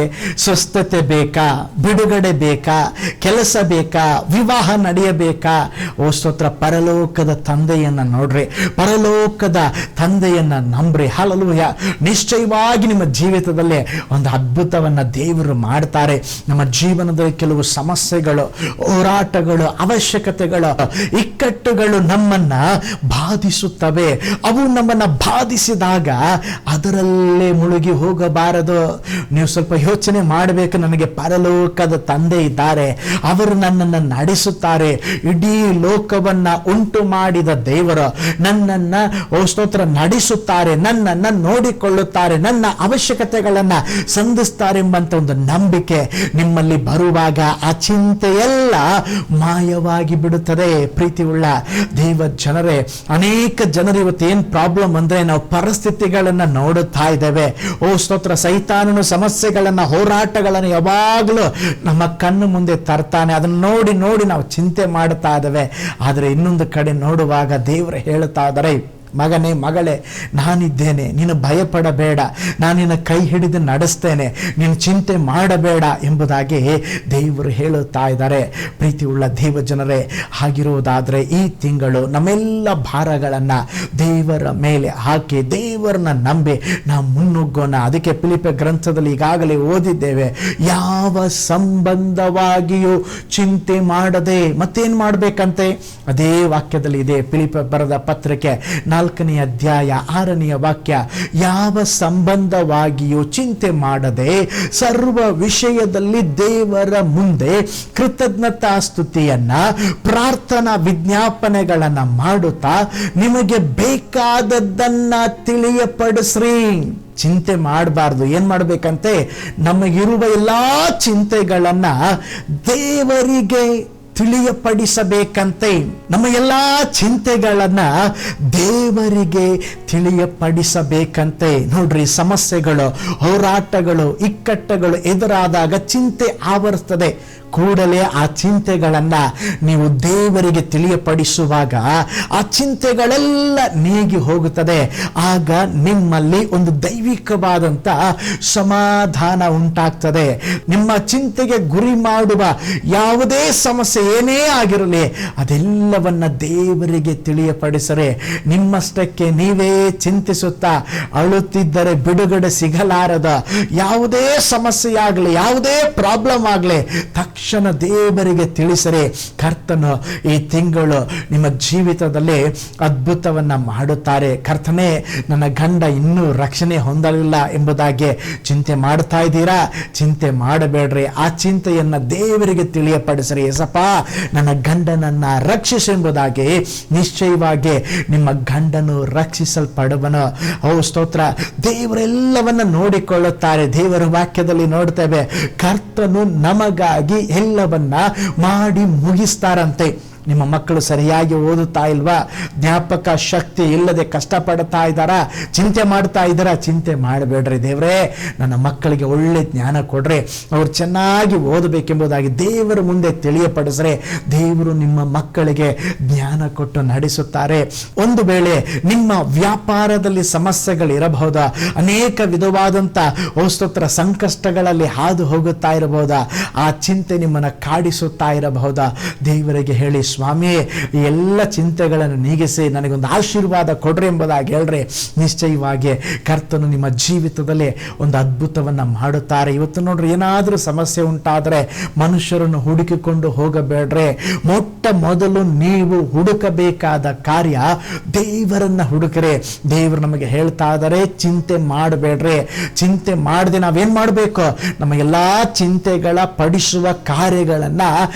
A: ಸ್ವಸ್ಥತೆ ಬೇಕಾ, ಬಿಡುಗಡೆ ಬೇಕಾ, ಕೆಲಸ ಬೇಕಾ, ವಿವಾಹ ನಡೆಯಬೇಕಾ? ಓ ಸ್ತೋತ್ರ, ಪರಲೋಕದ ತಂದೆಯನ್ನು ನೋಡ್ರಿ, ಪರಲೋಕದ ತಂದೆಯನ್ನು ನಂಬ್ರಿ. ಹಲ್ಲೆಲೂಯಾ. ನಿಶ್ಚಯವಾಗಿ ನಿಮ್ಮ ಜೀವಿತದಲ್ಲಿ ಒಂದು ಅದ್ಭುತವನ್ನು ದೇವರು ಮಾಡ್ತಾರೆ. ನಮ್ಮ ಜೀವನದಲ್ಲಿ ಕೆಲವು ಸಮಸ್ಯೆಗಳು, ಹೋರಾಟಗಳು, ಅವಶ್ಯಕತೆಗಳು, ಇಕ್ಕಟ್ಟುಗಳು ನಮ್ಮನ್ನ ಬಾಧಿಸುತ್ತವೆ. ಅವು ನಮ್ಮನ್ನ ಬಾಧಿಸಿದಾಗ ಅದರಲ್ಲೇ ಮುಳುಗಿ ಹೋಗಬಾರದು. ನೀವು ಸ್ವಲ್ಪ ಯೋಚನೆ ಮಾಡಬೇಕು. ನನಗೆ ಪರಲೋಕದ ತಂದೆ ಇದ್ದಾರೆ, ಅವರು ನನ್ನನ್ನು ನಡೆಸುತ್ತಾರೆ. ಇಡೀ ಲೋಕವನ್ನ ಉಂಟು ಮಾಡಿದ ದೇವರು ನನ್ನನ್ನ ಸ್ತೋತ್ರ ನಡೆಸುತ್ತಾರೆ, ನನ್ನನ್ನು ನೋಡಿಕೊಳ್ಳುತ್ತಾರೆ, ನನ್ನ ಅವಶ್ಯಕತೆಗಳನ್ನ ಸಂಧಿಸ್ತಾರೆ ಎಂಬಂತ ಒಂದು ನಂಬಿಕೆ ನಿಮ್ಮಲ್ಲಿ ಬರುವಾಗ ಆ ಚಿಂತೆಯೆಲ್ಲ ಮಾಯವಾಗಿ ಬಿಡುತ್ತದೆ. ಪ್ರೀತಿ ಉಳ್ಳ ದೇವ ಜನರೇ, ಅನೇಕ ಜನರು ಇವತ್ತು ಏನ್ ಪ್ರಾಬ್ಲಮ್ ಅಂದ್ರೆ ನಾವು ಪರಿಸ್ಥಿತಿಗಳನ್ನ ನೋಡುತ್ತಾ ಇದ್ದೇವೆ. ಓ ಸ್ತೋತ್ರ, ಸೈತಾನನು ಸಮಸ್ಯೆಗಳನ್ನ, ಹೋರಾಟಗಳನ್ನು ಯಾವಾಗಲೂ ನಮ್ಮ ಕಣ್ಣು ಮುಂದೆ ತರ್ತಾನೆ. ಅದನ್ನು ನೋಡಿ ನೋಡಿ ನಾವು ಚಿಂತೆ ಮಾಡ್ತಾ ಇದ್ದೇವೆ. ಆದರೆ ಇನ್ನೊಂದು ಕಡೆ ನೋಡುವಾಗ ದೇವರು ಹೇಳ್ತಾ ಇದ್ದಾರೆ, ಮಗನೇ, ಮಗಳೇ, ನಾನಿದ್ದೇನೆ, ನೀನು ಭಯಪಡಬೇಡ, ನಾನು ನಿನ್ನ ಕೈ ಹಿಡಿದು ನಡೆಸ್ತೇನೆ, ನೀನು ಚಿಂತೆ ಮಾಡಬೇಡ ಎಂಬುದಾಗಿ ದೇವರು ಹೇಳುತ್ತಾ ಇದ್ದಾರೆ. ಪ್ರೀತಿ ಉಳ್ಳ ದೇವ ಜನರೇ, ಹಾಗಿರುವುದಾದರೆ ಈ ತಿಂಗಳು ನಮ್ಮೆಲ್ಲ ಭಾರಗಳನ್ನು ದೇವರ ಮೇಲೆ ಹಾಕಿ ದೇವರನ್ನ ನಂಬಿ ನಾವು ಮುನ್ನುಗ್ಗೋಣ. ಅದಕ್ಕೆ ಫಿಲಿಪ್ಪಿ ಗ್ರಂಥದಲ್ಲಿ ಈಗಾಗಲೇ ಓದಿದ್ದೇವೆ, ಯಾವ ಸಂಬಂಧವಾಗಿಯೂ ಚಿಂತೆ ಮಾಡದೆ. ಮತ್ತೇನು ಮಾಡಬೇಕಂತೆ? ಅದೇ ವಾಕ್ಯದಲ್ಲಿ ಇದೆ. ಫಿಲಿಪ್ಪಿ ಬರೆದ ಪತ್ರಿಕೆ 4ನೇ ಅಧ್ಯಾಯ 6ನೇ ವಾಕ್ಯ, ಯಾವ ಸಂಬಂಧವಾಗಿಯೂ ಚಿಂತೆ ಮಾಡದೆ ಸರ್ವ ವಿಷಯದಲ್ಲಿ ದೇವರ ಮುಂದೆ ಕೃತಜ್ಞತಾ ಸ್ತುತಿಯನ್ನ, ಪ್ರಾರ್ಥನಾ ವಿಜ್ಞಾಪನೆಗಳನ್ನ ಮಾಡುತ್ತಾ ನಿಮಗೆ ಬೇಕಾದದ್ದನ್ನ ತಿಳಿಯಪಡಿಸ್ರಿ. ಚಿಂತೆ ಮಾಡಬಾರ್ದು. ಏನ್ ಮಾಡ್ಬೇಕಂತೆ? ನಮಗಿರುವ ಎಲ್ಲಾ ಚಿಂತೆಗಳನ್ನ ದೇವರಿಗೆ ತಿಳಿಯಪಡಿಸಬೇಕಂತೆ. ನಮ್ಮ ಎಲ್ಲಾ ಚಿಂತೆಗಳನ್ನ ದೇವರಿಗೆ ತಿಳಿಯಪಡಿಸಬೇಕಂತೆ. ನೋಡ್ರಿ, ಸಮಸ್ಯೆಗಳು, ಹೋರಾಟಗಳು, ಇಕ್ಕಟ್ಟುಗಳು ಎದುರಾದಾಗ ಚಿಂತೆ ಆವರಿಸ್ತದೆ. ಕೂಡಲೇ ಆ ಚಿಂತೆಗಳನ್ನ ನೀವು ದೇವರಿಗೆ ತಿಳಿಯಪಡಿಸುವಾಗ ಆ ಚಿಂತೆಗಳೆಲ್ಲ ನೀಗಿ ಹೋಗುತ್ತದೆ. ಆಗ ನಿಮ್ಮಲ್ಲಿ ಒಂದು ದೈವಿಕವಾದಂತ ಸಮಾಧಾನ ಉಂಟಾಗ್ತದೆ. ನಿಮ್ಮ ಚಿಂತೆಗೆ ಗುರಿ ಮಾಡುವ ಯಾವುದೇ ಸಮಸ್ಯೆ ಏನೇ ಆಗಿರಲಿ ಅದೆಲ್ಲವನ್ನ ದೇವರಿಗೆ ತಿಳಿಯಪಡಿಸರೆ ನಿಮ್ಮಷ್ಟಕ್ಕೆ ನೀವೇ ಚಿಂತಿಸುತ್ತಾ ಅಳುತ್ತಿದ್ದರೆ ಬಿಡುಗಡೆ ಸಿಗಲಾರದ ಯಾವುದೇ ಸಮಸ್ಯೆಯಾಗಲಿ, ಯಾವುದೇ ಪ್ರಾಬ್ಲಮ್ ಆಗಲಿ ತಕ್ಷಣ ದೇವರಿಗೆ ತಿಳಿಸರೆ ಕರ್ತನು ಈ ತಿಂಗಳು ನಿಮ್ಮ ಜೀವಿತದಲ್ಲಿ ಅದ್ಭುತವನ್ನ ಮಾಡುತ್ತಾರೆ. ಕರ್ತನೇ, ನನ್ನ ಗಂಡ ಇನ್ನೂ ರಕ್ಷಣೆ ಹೊಂದಲಿಲ್ಲ ಎಂಬುದಾಗಿ ಚಿಂತೆ ಮಾಡ್ತಾ ಇದ್ದೀರಾ? ಚಿಂತೆ ಮಾಡಬೇಡ್ರಿ. ಆ ಚಿಂತೆಯನ್ನ ದೇವರಿಗೆ ತಿಳಿಯಪಡಿಸರಿ. ಯೇಸಪ್ಪ, ನನ್ನ ಗಂಡನನ್ನ ರಕ್ಷಿಸೆಂಬುದಾಗಿ ನಿಶ್ಚಯವಾಗಿ ನಿಮ್ಮ ಗಂಡನು ರಕ್ಷಿಸಲ್ಪಡುವನು. ಓ ಸ್ತೋತ್ರ, ದೇವರೆಲ್ಲವನ್ನ ನೋಡಿಕೊಳ್ಳುತ್ತಾರೆ. ದೇವರ ವಾಕ್ಯದಲ್ಲಿ ನೋಡ್ತೇವೆ, ಕರ್ತನು ನಮಗಾಗಿ ಎಲ್ಲವನ್ನ ಮಾಡಿ ಮುಗಿಸ್ತಾರಂತೆ. ನಿಮ್ಮ ಮಕ್ಕಳು ಸರಿಯಾಗಿ ಓದುತ್ತಾ ಇಲ್ವಾ? ಜ್ಞಾಪಕ ಶಕ್ತಿ ಇಲ್ಲದೆ ಕಷ್ಟಪಡ್ತಾ ಇದ್ದಾರಾ? ಚಿಂತೆ ಮಾಡ್ತಾ ಇದ್ದಾರಾ? ಚಿಂತೆ ಮಾಡಬೇಡ್ರಿ. ದೇವರೇ, ನನ್ನ ಮಕ್ಕಳಿಗೆ ಒಳ್ಳೆ ಜ್ಞಾನ ಕೊಡ್ರಿ, ಅವ್ರು ಚೆನ್ನಾಗಿ ಓದಬೇಕೆಂಬುದಾಗಿ ದೇವರ ಮುಂದೆ ತಿಳಿಯಪಡಿಸ್ರೆ ದೇವರು ನಿಮ್ಮ ಮಕ್ಕಳಿಗೆ ಜ್ಞಾನ ಕೊಟ್ಟು ನಡೆಸುತ್ತಾರೆ. ಒಂದು ವೇಳೆ ನಿಮ್ಮ ವ್ಯಾಪಾರದಲ್ಲಿ ಸಮಸ್ಯೆಗಳಿರಬಹುದಾ? ಅನೇಕ ವಿಧವಾದಂಥ ಸ್ತೋತ್ರ ಸಂಕಷ್ಟಗಳಲ್ಲಿ ಹಾದು ಹೋಗುತ್ತಾ ಇರಬಹುದಾ? ಆ ಚಿಂತೆ ನಿಮ್ಮನ್ನು ಕಾಡಿಸುತ್ತಾ ಇರಬಹುದಾ? ದೇವರಿಗೆ ಹೇಳಿ ಸ್ವಾಮಿ ಈ ಎಲ್ಲ ಚಿಂತೆಗಳನ್ನು ನೀಗಿಸಿ ನನಗೊಂದು ಆಶೀರ್ವಾದ ಕೊಡ್ರಿ ಎಂಬುದಾಗಿ ಹೇಳ್ರಿ, ನಿಶ್ಚಯವಾಗಿ ಕರ್ತನು ನಿಮ್ಮ ಜೀವಿತದಲ್ಲಿ ಒಂದು ಅದ್ಭುತವನ್ನು ಮಾಡುತ್ತಾರೆ. ಇವತ್ತು ನೋಡ್ರಿ, ಏನಾದರೂ ಸಮಸ್ಯೆ ಉಂಟಾದರೆ ಮನುಷ್ಯರನ್ನು ಹುಡುಕಿಕೊಂಡು ಹೋಗಬೇಡ್ರಿ. ಮೊಟ್ಟ ಮೊದಲು ನೀವು ಹುಡುಕಬೇಕಾದ ಕಾರ್ಯ ದೇವರನ್ನ ಹುಡುಕ್ರಿ. ದೇವರು ನಮಗೆ ಹೇಳ್ತಾ ಇದ್ದಾರೆ, ಚಿಂತೆ ಮಾಡಬೇಡ್ರಿ. ಚಿಂತೆ ಮಾಡದೆ ನಾವೇನ್ ಮಾಡಬೇಕು? ನಮ್ಮ ಎಲ್ಲಾ ಚಿಂತೆಗಳ ಪಡಿಸುವ ಕಾರ್ಯಗಳನ್ನ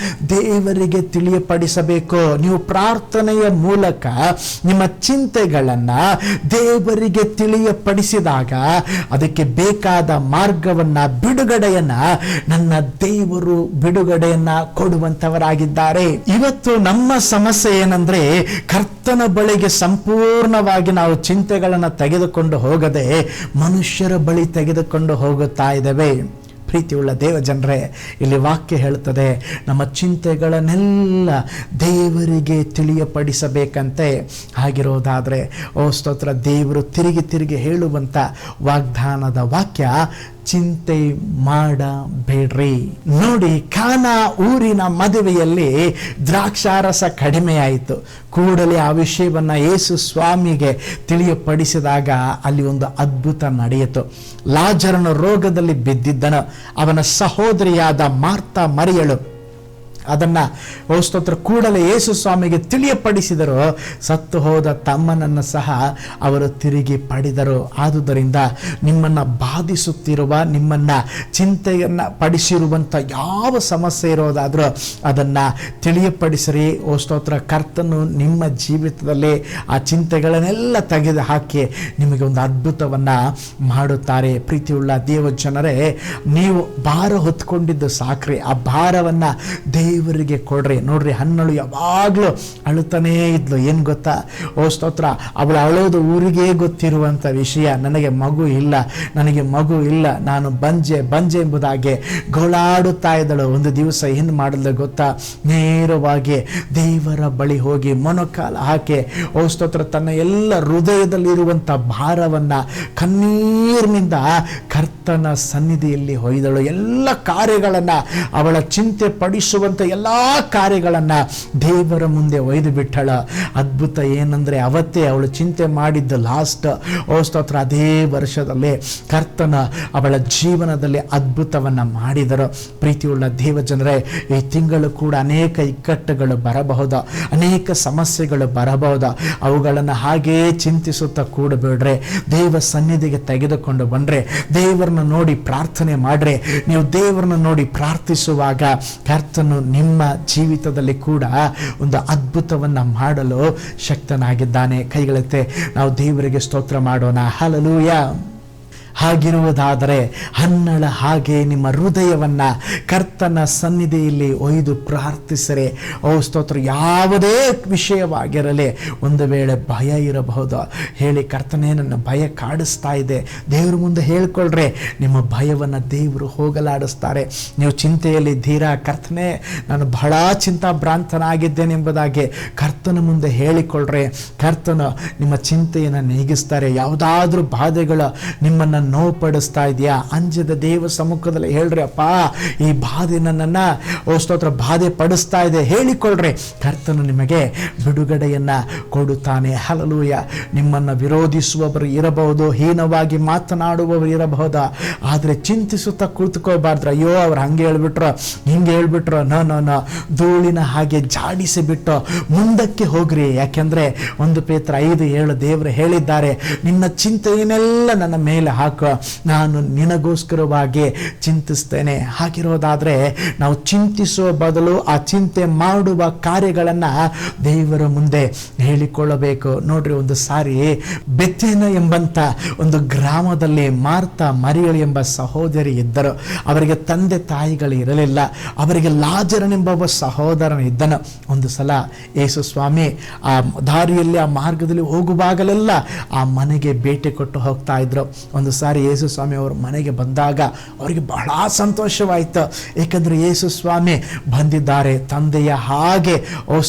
A: ದೇವರಿಗೆ ತಿಳಿಯಪಡಿಸಬೇಕು. ನೀವು ಪ್ರಾರ್ಥನೆಯ ಮೂಲಕ ನಿಮ್ಮ ಚಿಂತೆಗಳನ್ನ ದೇವರಿಗೆ ತಿಳಿಯಪಡಿಸಿದಾಗ ಅದಕ್ಕೆ ಬೇಕಾದ ಮಾರ್ಗವನ್ನ, ಬಿಡುಗಡೆಯನ್ನ ನನ್ನ ದೇವರು ಬಿಡುಗಡೆಯನ್ನ ಕೊಡುವಂತವರಾಗಿದ್ದಾರೆ. ಇವತ್ತು ನಮ್ಮ ಸಮಸ್ಯೆ ಏನಂದ್ರೆ, ಕರ್ತನ ಬಳಿಗೆ ಸಂಪೂರ್ಣವಾಗಿ ನಾವು ಚಿಂತೆಗಳನ್ನು ತೆಗೆದುಕೊಂಡು ಹೋಗದೆ ಮನುಷ್ಯರ ಬಳಿ ತೆಗೆದುಕೊಂಡು ಹೋಗುತ್ತಾ ಇದ್ದೇವೆ. ಪ್ರೀತಿಯುಳ್ಳ ದೇವ ಜನರೇ, ಇಲ್ಲಿ ವಾಕ್ಯ ಹೇಳ್ತದೆ, ನಮ್ಮ ಚಿಂತೆಗಳನ್ನೆಲ್ಲ ದೇವರಿಗೆ ತಿಳಿಯಪಡಿಸಬೇಕಂತೆ. ಹಾಗಿರೋದಾದರೆ ಸ್ತೋತ್ರ, ದೇವರು ತಿರುಗಿ ತಿರುಗಿ ಹೇಳುವಂಥ ವಾಗ್ದಾನದ ವಾಕ್ಯ, ಚಿಂತೆ ಮಾಡಬೇಡ್ರಿ. ನೋಡಿ, ಕಾನಾ ಊರಿನ ಮದುವೆಯಲ್ಲಿ ದ್ರಾಕ್ಷಾರಸ ಕಡಿಮೆಯಾಯಿತು. ಕೂಡಲೇ ಆ ವಿಷಯವನ್ನು ಯೇಸು ಸ್ವಾಮಿಗೆ ತಿಳಿಯಪಡಿಸಿದಾಗ ಅಲ್ಲಿ ಒಂದು ಅದ್ಭುತ ನಡೆಯಿತು. ಲಾಜರನ ರೋಗದಲ್ಲಿ ಬಿದ್ದಿದ್ದನು. ಅವನ ಸಹೋದರಿಯಾದ ಮಾರ್ತಾ ಮರಿಯಳು ಅದನ್ನು ಸ್ತೋತ್ರ ಕೂಡಲೇ ಯೇಸು ಸ್ವಾಮಿಗೆ ತಿಳಿಯಪಡಿಸಿದರು. ಸತ್ತು ಹೋದ ತಮ್ಮನನ್ನು ಸಹ ಅವರು ತಿರುಗಿ ಪಡೆದರು. ಆದುದರಿಂದ ನಿಮ್ಮನ್ನು ಬಾಧಿಸುತ್ತಿರುವ, ನಿಮ್ಮನ್ನು ಚಿಂತೆಯನ್ನು ಪಡಿಸಿರುವಂಥ ಯಾವ ಸಮಸ್ಯೆ ಇರೋದಾದರೂ ಅದನ್ನು ತಿಳಿಯಪಡಿಸಿರಿ. ಸ್ತೋತ್ರ, ಕರ್ತನು ನಿಮ್ಮ ಜೀವಿತದಲ್ಲಿ ಆ ಚಿಂತೆಗಳನ್ನೆಲ್ಲ ತೆಗೆದು ಹಾಕಿ ನಿಮಗೆ ಒಂದು ಅದ್ಭುತವನ್ನು ಮಾಡುತ್ತಾರೆ. ಪ್ರೀತಿಯುಳ್ಳ ದೇವ ಜನರೇ, ನೀವು ಭಾರ ಹೊತ್ಕೊಂಡಿದ್ದು ಸಾಕ್ರಿ. ಆ ಭಾರವನ್ನು ದೇವರಿಗೆ ಕೊಡ್ರಿ. ನೋಡ್ರಿ, ಹನ್ನಳು ಯಾವಾಗಲೂ ಅಳುತ್ತಾನೇ ಇದ್ಲು. ಏನು ಗೊತ್ತಾ? ಸ್ತೋತ್ರ, ಅವಳು ಅಳೋದು ಊರಿಗೇ ಗೊತ್ತಿರುವಂಥ ವಿಷಯ. ನನಗೆ ಮಗು ಇಲ್ಲ, ನನಗೆ ಮಗು ಇಲ್ಲ, ನಾನು ಬಂಜೆ ಬಂಜೆ ಎಂಬುದಾಗಿ ಗೋಳಾಡುತ್ತಾ ಇದ್ದಳು. ಒಂದು ದಿವಸ ಏನು ಮಾಡಿದ್ಲು ಗೊತ್ತಾ? ನೇರವಾಗಿ ದೇವರ ಬಳಿ ಹೋಗಿ ಮೊಣಕಾಲ ಹಾಕಿ ಸ್ತೋತ್ರ, ತನ್ನ ಎಲ್ಲ ಹೃದಯದಲ್ಲಿರುವಂಥ ಭಾರವನ್ನು ಕಣ್ಣೀರಿನಿಂದ ಕರ್ತನ ಸನ್ನಿಧಿಯಲ್ಲಿ ಹೊಯ್ದಳು. ಎಲ್ಲ ಕಾರ್ಯಗಳನ್ನು, ಅವಳ ಚಿಂತೆ ಪಡಿಸುವಂಥ ಎಲ್ಲ ಕಾರ್ಯಗಳನ್ನು ದೇವರ ಮುಂದೆ ಒಯ್ದು ಬಿಟ್ಟಳ. ಅದ್ಭುತ ಏನಂದ್ರೆ, ಅವತ್ತೇ ಅವಳು ಚಿಂತೆ ಮಾಡಿದ್ದು ಲಾಸ್ಟ್ ಸ್ತೋತ್ರ, ಅದೇ ವರ್ಷದಲ್ಲಿ ಕರ್ತನ ಅವಳ ಜೀವನದಲ್ಲಿ ಅದ್ಭುತವನ್ನು ಮಾಡಿದರು. ಪ್ರೀತಿಯುಳ್ಳ ದೇವ ಜನರೇ, ಈ ತಿಂಗಳು ಕೂಡ ಅನೇಕ ಇಕ್ಕಟ್ಟುಗಳು ಬರಬಹುದು, ಅನೇಕ ಸಮಸ್ಯೆಗಳು ಬರಬಹುದು. ಅವುಗಳನ್ನು ಹಾಗೇ ಚಿಂತಿಸುತ್ತಾ ಕೂಡಬೇಡ್ರೆ, ದೇವ ಸನ್ನಿಧಿಗೆ ತೆಗೆದುಕೊಂಡು ಬಂದ್ರೆ, ದೇವರನ್ನ ನೋಡಿ ಪ್ರಾರ್ಥನೆ ಮಾಡ್ರೆ. ನೀವು ದೇವರನ್ನ ನೋಡಿ ಪ್ರಾರ್ಥಿಸುವಾಗ ಕರ್ತನು ನಿಮ್ಮ ಜೀವಿತದಲ್ಲಿ ಕೂಡ ಒಂದು ಅದ್ಭುತವನ್ನು ಮಾಡಲು ಶಕ್ತನಾಗಿದ್ದಾನೆ. ಕೈಗಳೆತ್ತೆ ನಾವು ದೇವರಿಗೆ ಸ್ತೋತ್ರ ಮಾಡೋಣ. ಹಲ್ಲೆಲೂಯಾ. ಹಾಗಿರುವುದಾದರೆ ಹನ್ನಳ ಹಾಗೆ ನಿಮ್ಮ ಹೃದಯವನ್ನು ಕರ್ತನ ಸನ್ನಿಧಿಯಲ್ಲಿ ಒಯ್ದು ಪ್ರಾರ್ಥಿಸರೆ. ಸ್ತೋತ್ರ, ಯಾವುದೇ ವಿಷಯವಾಗಿರಲಿ, ಒಂದು ವೇಳೆ ಭಯ ಇರಬಹುದು, ಹೇಳಿ, ಕರ್ತನೇ ನನ್ನ ಭಯ ಕಾಡಿಸ್ತಾ ಇದೆ, ದೇವ್ರ ಮುಂದೆ ಹೇಳ್ಕೊಳ್ರೆ. ನಿಮ್ಮ ಭಯವನ್ನು ದೇವರು ಹೋಗಲಾಡಿಸ್ತಾರೆ. ನೀವು ಚಿಂತೆಯಲ್ಲಿದ್ದೀರಾ, ಕರ್ತನೇ ನಾನು ಬಹಳ ಚಿಂತಾಭ್ರಾಂತನಾಗಿದ್ದೇನೆ ಎಂಬುದಾಗಿ ಕರ್ತನ ಮುಂದೆ ಹೇಳಿಕೊಳ್ಳ್ರೆ. ಕರ್ತನು ನಿಮ್ಮ ಚಿಂತೆಯನ್ನು ನೀಗಿಸ್ತಾರೆ. ಯಾವುದಾದ್ರೂ ಬಾಧೆಗಳು ನಿಮ್ಮನ್ನು ನೋವುಪಡಿಸ್ತಾ ಇದೆಯಾ, ಅಂಜದ ದೇವ ಸಮ್ಮುಖದಲ್ಲಿ ಹೇಳ್ರಿ, ಅಪ್ಪ ಈ ಬಾಧೆ ನನ್ನನ್ನು ಸ್ತೋತ್ರ ಬಾಧೆ ಪಡಿಸ್ತಾ ಇದೆ, ಹೇಳಿಕೊಳ್ಳ್ರಿ. ಕರ್ತನು ನಿಮಗೆ ಬಿಡುಗಡೆಯನ್ನ ಕೊಡುತ್ತಾನೆ. ಹಲ್ಲೆಲೂಯಾ. ನಿಮ್ಮನ್ನು ವಿರೋಧಿಸುವವರು ಇರಬಹುದು, ಹೀನವಾಗಿ ಮಾತನಾಡುವವರು ಇರಬಹುದು, ಆದರೆ ಚಿಂತಿಸುತ್ತಾ ಕೂತ್ಕೋಬಾರ್ದು. ಅಯ್ಯೋ ಅವ್ರು ಹಂಗೆ ಹೇಳ್ಬಿಟ್ರು, ಹಿಂಗೆ ಹೇಳ್ಬಿಟ್ರು. ನೋ, ಧೂಳಿನ ಹಾಗೆ ಜಾಡಿಸಿ ಬಿಟ್ಟು ಮುಂದಕ್ಕೆ ಹೋಗ್ರಿ. ಯಾಕೆಂದ್ರೆ 1 ಪೇತ್ರ 5:7 ದೇವರು ಹೇಳಿದ್ದಾರೆ, ನಿನ್ನ ಚಿಂತೆಯನ್ನೆಲ್ಲ ನನ್ನ ಮೇಲೆ ಹಾಕು, ನಾನು ನಿನಗೋಸ್ಕರವಾಗಿ ಚಿಂತಿಸ್ತೇನೆ. ಹಾಗಿರೋದಾದ್ರೆ ನಾವು ಚಿಂತಿಸುವ ಬದಲು ಆ ಚಿಂತೆ ಮಾಡುವ ಕಾರ್ಯಗಳನ್ನ ದೇವರ ಮುಂದೆ ಹೇಳಿಕೊಳ್ಳಬೇಕು. ನೋಡ್ರಿ, ಒಂದು ಸಾರಿ ಬೆಥೇನ ಎಂಬಂತ ಒಂದು ಗ್ರಾಮದಲ್ಲಿ ಮಾರ್ತಾ ಮರಿಯಳು ಎಂಬ ಸಹೋದರಿ ಇದ್ದರು. ಅವರಿಗೆ ತಂದೆ ತಾಯಿಗಳು ಇರಲಿಲ್ಲ. ಅವರಿಗೆ ಲಾಜರನೆಂಬ ಒಬ್ಬ ಸಹೋದರನ ಇದ್ದನು. ಒಂದು ಸಲ ಯೇಸು ಸ್ವಾಮಿ ಆ ದಾರಿಯಲ್ಲಿ, ಆ ಮಾರ್ಗದಲ್ಲಿ ಹೋಗುವಾಗಲೆಲ್ಲ ಆ ಮನೆಗೆ ಭೇಟಿ ಕೊಟ್ಟು ಹೋಗ್ತಾ ಇದ್ರು. ಒಂದು ಸಾರಿ ಯೇಸು ಸ್ವಾಮಿ ಅವರು ಮನೆಗೆ ಬಂದಾಗ ಅವರಿಗೆ ಬಹಳ ಸಂತೋಷವಾಯಿತು. ಏಕೆಂದರೆ ಯೇಸು ಸ್ವಾಮಿ ಬಂದಿದ್ದಾರೆ. ತಂದೆಯ ಹಾಗೆ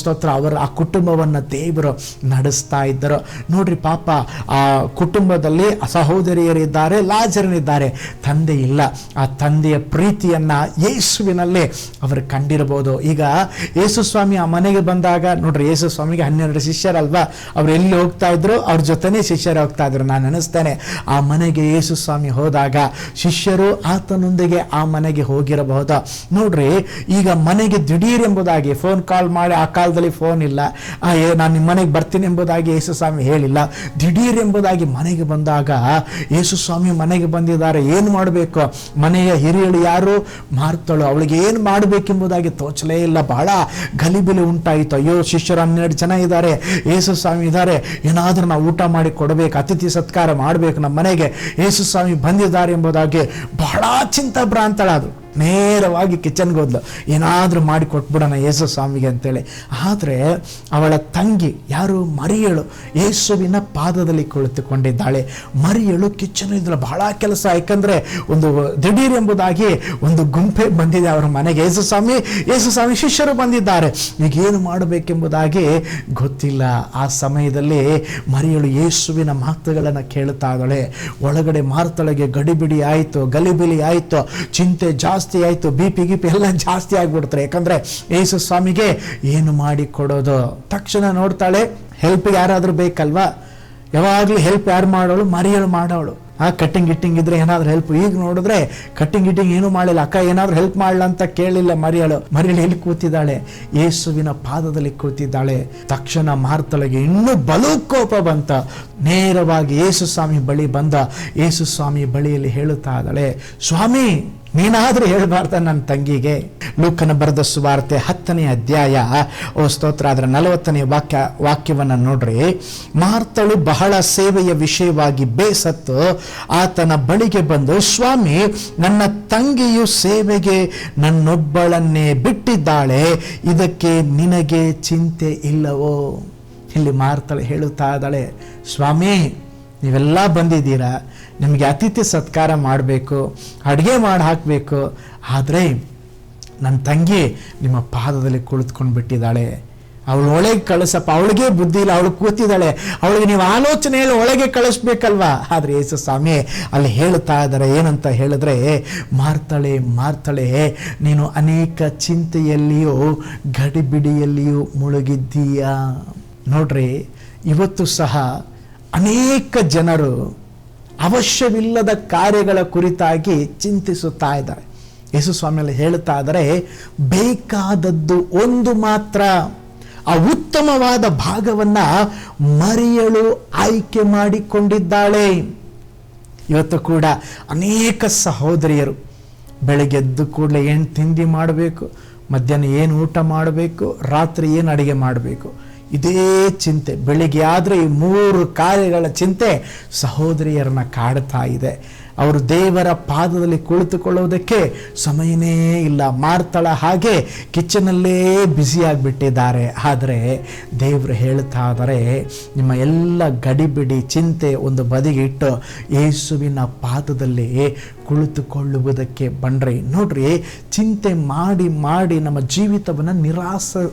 A: ಸ್ತೋತ್ರ ಅವರ ಆ ಕುಟುಂಬವನ್ನು ದೇವರು ನಡೆಸ್ತಾ ಇದ್ದರು. ನೋಡ್ರಿ ಪಾಪ ಆ ಕುಟುಂಬದಲ್ಲಿ ಸಹೋದರಿಯರಿದ್ದಾರೆ, ಲಾಜರನಿದ್ದಾರೆ, ತಂದೆ ಇಲ್ಲ. ಆ ತಂದೆಯ ಪ್ರೀತಿಯನ್ನ ಯೇಸುವಿನಲ್ಲೇ ಅವರು ಕಂಡಿರಬಹುದು. ಈಗ ಯೇಸು ಸ್ವಾಮಿ ಆ ಮನೆಗೆ ಬಂದಾಗ ನೋಡ್ರಿ, ಯೇಸು ಸ್ವಾಮಿಗೆ 12 ಶಿಷ್ಯರಲ್ವಾ, ಅವ್ರು ಎಲ್ಲಿ ಹೋಗ್ತಾ ಇದ್ರು ಅವ್ರ ಜೊತೆನೇ ಶಿಷ್ಯರು ಹೋಗ್ತಾ ಇದ್ರು. ನಾನು ನೆನೆಸ್ತೇನೆ, ಆ ಮನೆಗೆ ಯೇಸು ಸ್ವಾಮಿ ಹೋದಾಗ ಶಿಷ್ಯರು ಆತನೊಂದಿಗೆ ಆ ಮನೆಗೆ ಹೋಗಿರಬಹುದು. ನೋಡ್ರಿ, ಈಗ ಮನೆಗೆ ದಿಢೀರ್ ಎಂಬುದಾಗಿ ಫೋನ್ ಕಾಲ್ ಮಾಡಿ, ಆ ಕಾಲದಲ್ಲಿ ಫೋನ್ ಇಲ್ಲ, ನಾನು ನಿಮ್ಮ ಮನೆಗೆ ಬರ್ತೀನಿ ಎಂಬುದಾಗಿ ಯೇಸು ಸ್ವಾಮಿ ಹೇಳಿಲ್ಲ. ದಿಢೀರ್ ಎಂಬುದಾಗಿ ಮನೆಗೆ ಬಂದಾಗ ಯೇಸು ಸ್ವಾಮಿ ಮನೆಗೆ ಬಂದಿದ್ದಾರೆ. ಏನು ಮಾಡಬೇಕು? ಮನೆಯ ಹಿರಿಯಳು ಯಾರು? ಮಾರ್ತಳು. ಅವಳಿಗೆ ಏನು ಮಾಡಬೇಕೆಂಬುದಾಗಿ ತೋಚಲೇ ಇಲ್ಲ. ಬಹಳ ಗಲಿಬಿಲಿ ಉಂಟಾಯಿತು. ಅಯ್ಯೋ, ಶಿಷ್ಯರು 12 ಜನ ಇದ್ದಾರೆ, ಯೇಸು ಸ್ವಾಮಿ ಇದ್ದಾರೆ, ಏನಾದರೂ ನಾವು ಊಟ ಮಾಡಿ ಕೊಡಬೇಕು, ಅತಿಥಿ ಸತ್ಕಾರ ಮಾಡಬೇಕು, ನಮ್ಮ ಮನೆಗೆ ಯೇಸು ಸ್ವಾಮಿ ಬಂದಿದ್ದಾರೆ ಎಂಬುದಾಗಿ ಬಹಳ ಚಿಂತಾಭ್ರಾಂತಳಾದ್ರು. ನೇರವಾಗಿ ಕಿಚನ್ಗೆ ಹೋದ್ಲು, ಏನಾದರೂ ಮಾಡಿ ಕೊಟ್ಬಿಡೋಣ ಯೇಸು ಸ್ವಾಮಿಗೆ ಅಂತೇಳಿ. ಆದರೆ ಅವಳ ತಂಗಿ ಯಾರು? ಮರಿಯಳು ಯೇಸುವಿನ ಪಾದದಲ್ಲಿ ಕುಳಿತುಕೊಂಡಿದ್ದಾಳೆ. ಮರಿಯಳು ಕಿಚನ್ ಇದ್ಲು, ಬಹಳ ಕೆಲಸ. ಯಾಕಂದರೆ ಒಂದು ದಿಢೀರ್ ಎಂಬುದಾಗಿ ಒಂದು ಗುಂಪೆ ಬಂದಿದೆ ಅವರ ಮನೆಗೆ. ಯೇಸು ಸ್ವಾಮಿ ಶಿಷ್ಯರು ಬಂದಿದ್ದಾರೆ, ಈಗೇನು ಮಾಡಬೇಕೆಂಬುದಾಗಿ ಗೊತ್ತಿಲ್ಲ. ಆ ಸಮಯದಲ್ಲಿ ಮರಿಯಳು ಯೇಸುವಿನ ಮಾತುಗಳನ್ನು ಕೇಳುತ್ತಾ ಇದ್ದಾಳೆ. ಒಳಗಡೆ ಮಾರ್ತಳಿಗೆ ಗಲಿಬಿಲಿ ಆಯಿತು, ಚಿಂತೆ ಜಾಸ್ತಿ ಆಯಿತು, ಬಿ.ಪಿ ಎಲ್ಲ ಜಾಸ್ತಿ ಆಗಿಬಿಡ್ತಾರೆ. ಯಾಕಂದ್ರೆ ಯೇಸು ಸ್ವಾಮಿಗೆ ಏನು ಮಾಡಿ ಕೊಡೋದು? ತಕ್ಷಣ ನೋಡ್ತಾಳೆ, ಹೆಲ್ಪ್ ಯಾರಾದರೂ ಬೇಕಲ್ವಾ? ಯಾವಾಗಲೂ ಹೆಲ್ಪ್ ಯಾರು ಮಾಡೋಳು? ಮರಿಯಳು ಮಾಡೋಳು. ಕಟ್ಟಿಂಗ್ ಇದ್ರೆ ಏನಾದರೂ ಹೆಲ್ಪ್. ಈಗ ನೋಡಿದ್ರೆ ಕಟ್ಟಿಂಗ್ ಏನೂ ಮಾಡಿಲ್ಲ. ಅಕ್ಕ ಏನಾದರೂ ಹೆಲ್ಪ್ ಮಾಡಲ ಅಂತ ಕೇಳಿಲ್ಲ ಮರಿಯಳು ಎಲ್ಲಿ ಕೂತಿದ್ದಾಳೆ? ಯೇಸುವಿನ ಪಾದದಲ್ಲಿ ಕೂತಿದ್ದಾಳೆ. ತಕ್ಷಣ ಮಾರ್ತಳಿಗೆ ಇನ್ನೂ ಬಲು ಕೋಪ ಬಂತ. ನೇರವಾಗಿ ಯೇಸು ಸ್ವಾಮಿ ಬಳಿ ಬಂದ. ಯೇಸು ಸ್ವಾಮಿ ಬಳಿಯಲ್ಲಿ ಹೇಳುತ್ತಾ ಇದ್ದಾಳೆ, ಸ್ವಾಮಿ ನೀನಾದರೂ ಹೇಳ್ಬಾರ್ದ ನನ್ನ ತಂಗಿಗೆ? ಲೂಕನ ಬರೆದ ಸುವಾರ್ತೆ 10ನೇ ಅಧ್ಯಾಯ ಸ್ತೋತ್ರ ಅದರ 40ನೇ ವಾಕ್ಯವನ್ನು ನೋಡ್ರಿ. ಮಾರ್ತಳು ಬಹಳ ಸೇವೆಯ ವಿಷಯವಾಗಿ ಬೇಸತ್ತು ಆತನ ಬಳಿಗೆ ಬಂದು, ಸ್ವಾಮಿ, ನನ್ನ ತಂಗಿಯು ಸೇವೆಗೆ ನನ್ನೊಬ್ಬಳನ್ನೇ ಬಿಟ್ಟಿದ್ದಾಳೆ, ಇದಕ್ಕೆ ನಿನಗೆ ಚಿಂತೆ ಇಲ್ಲವೋ? ಇಲ್ಲಿ ಮಾರ್ತಳು ಹೇಳುತ್ತಾ ಇದ್ದಾಳೆ, ಸ್ವಾಮಿ, ನೀವೆಲ್ಲ ಬಂದಿದ್ದೀರಾ, ನಿಮಗೆ ಅತಿಥಿ ಸತ್ಕಾರ ಮಾಡಬೇಕು, ಅಡುಗೆ ಮಾಡಿ ಹಾಕಬೇಕು, ಆದರೆ ನನ್ನ ತಂಗಿ ನಿಮ್ಮ ಪಾದದಲ್ಲಿ ಕುಳಿತುಕೊಂಡು ಬಿಟ್ಟಿದ್ದಾಳೆ. ಅವಳು ಒಳಗೆ ಕಳಿಸಪ್ಪ, ಅವಳಿಗೆ ಬುದ್ಧಿ ಇಲ್ಲ, ಅವಳು ಕೂತಿದ್ದಾಳೆ, ಅವಳಿಗೆ ನೀವು ಆಲೋಚನೆಯಲ್ಲಿ ಒಳಗೆ ಕಳಿಸ್ಬೇಕಲ್ವಾ? ಆದರೆ ಯೇಸು ಸ್ವಾಮಿ ಅಲ್ಲಿ ಹೇಳ್ತಾ ಇದ್ದಾರೆ, ಏನಂತ ಹೇಳಿದ್ರೆ, ಮಾರ್ತಳೆ, ನೀನು ಅನೇಕ ಚಿಂತೆಯಲ್ಲಿಯೂ ಗಡಿಬಿಡಿಯಲ್ಲಿಯೂ ಮುಳುಗಿದ್ದೀಯಾ. ನೋಡ್ರಿ, ಇವತ್ತು ಸಹ ಅನೇಕ ಜನರು ಅವಶ್ಯವಿಲ್ಲದ ಕಾರ್ಯಗಳ ಕುರಿತಾಗಿ ಚಿಂತಿಸುತ್ತಾ ಇದ್ದಾರೆ. ಯೇಸು ಸ್ವಾಮಿಯಲ್ಲಿ ಹೇಳ್ತಾ ಇದ್ದಾರೆ, ಬೇಕಾದದ್ದು ಒಂದು ಮಾತ್ರ, ಆ ಉತ್ತಮವಾದ ಭಾಗವನ್ನ ಮರಿಯಳು ಆಯ್ಕೆ ಮಾಡಿಕೊಂಡಿದ್ದಾಳೆ. ಇವತ್ತು ಕೂಡ ಅನೇಕ ಸಹೋದರಿಯರು ಬೆಳಗ್ಗೆ ಎದ್ದು ಕೂಡಲೇ ಏನು ತಿಂಡಿ ಮಾಡಬೇಕು, ಮಧ್ಯಾಹ್ನ ಏನು ಊಟ ಮಾಡಬೇಕು, ರಾತ್ರಿ ಏನು ಅಡುಗೆ ಮಾಡಬೇಕು, ಇದೇ ಚಿಂತೆ. ಬೆಳಿಗ್ಗೆ ಆದರೆ ಈ 3 ಕಾರ್ಯಗಳ ಚಿಂತೆ ಸಹೋದರಿಯರನ್ನ ಕಾಡ್ತಾ ಇದೆ. ಅವರು ದೇವರ ಪಾದದಲ್ಲಿ ಕುಳಿತುಕೊಳ್ಳುವುದಕ್ಕೆ ಸಮಯನೇ ಇಲ್ಲ. ಮಾರ್ತಳ ಹಾಗೆ ಕಿಚನಲ್ಲೇ ಬ್ಯುಸಿಯಾಗಿಬಿಟ್ಟಿದ್ದಾರೆ. ಆದರೆ ದೇವರು ಹೇಳ್ತಾ ಇದ್ದಾರೆ, ನಿಮ್ಮ ಎಲ್ಲ ಗಡಿಬಿಡಿ ಚಿಂತೆ ಒಂದು ಬದಿಗೆ ಇಟ್ಟು ಯೇಸುವಿನ ಪಾದದಲ್ಲಿ ಕುಳಿತುಕೊಳ್ಳುವುದಕ್ಕೆ ಬನ್ರಿ. ನೋಡ್ರಿ, ಚಿಂತೆ ಮಾಡಿ ಮಾಡಿ ನಮ್ಮ ಜೀವಿತವನ್ನು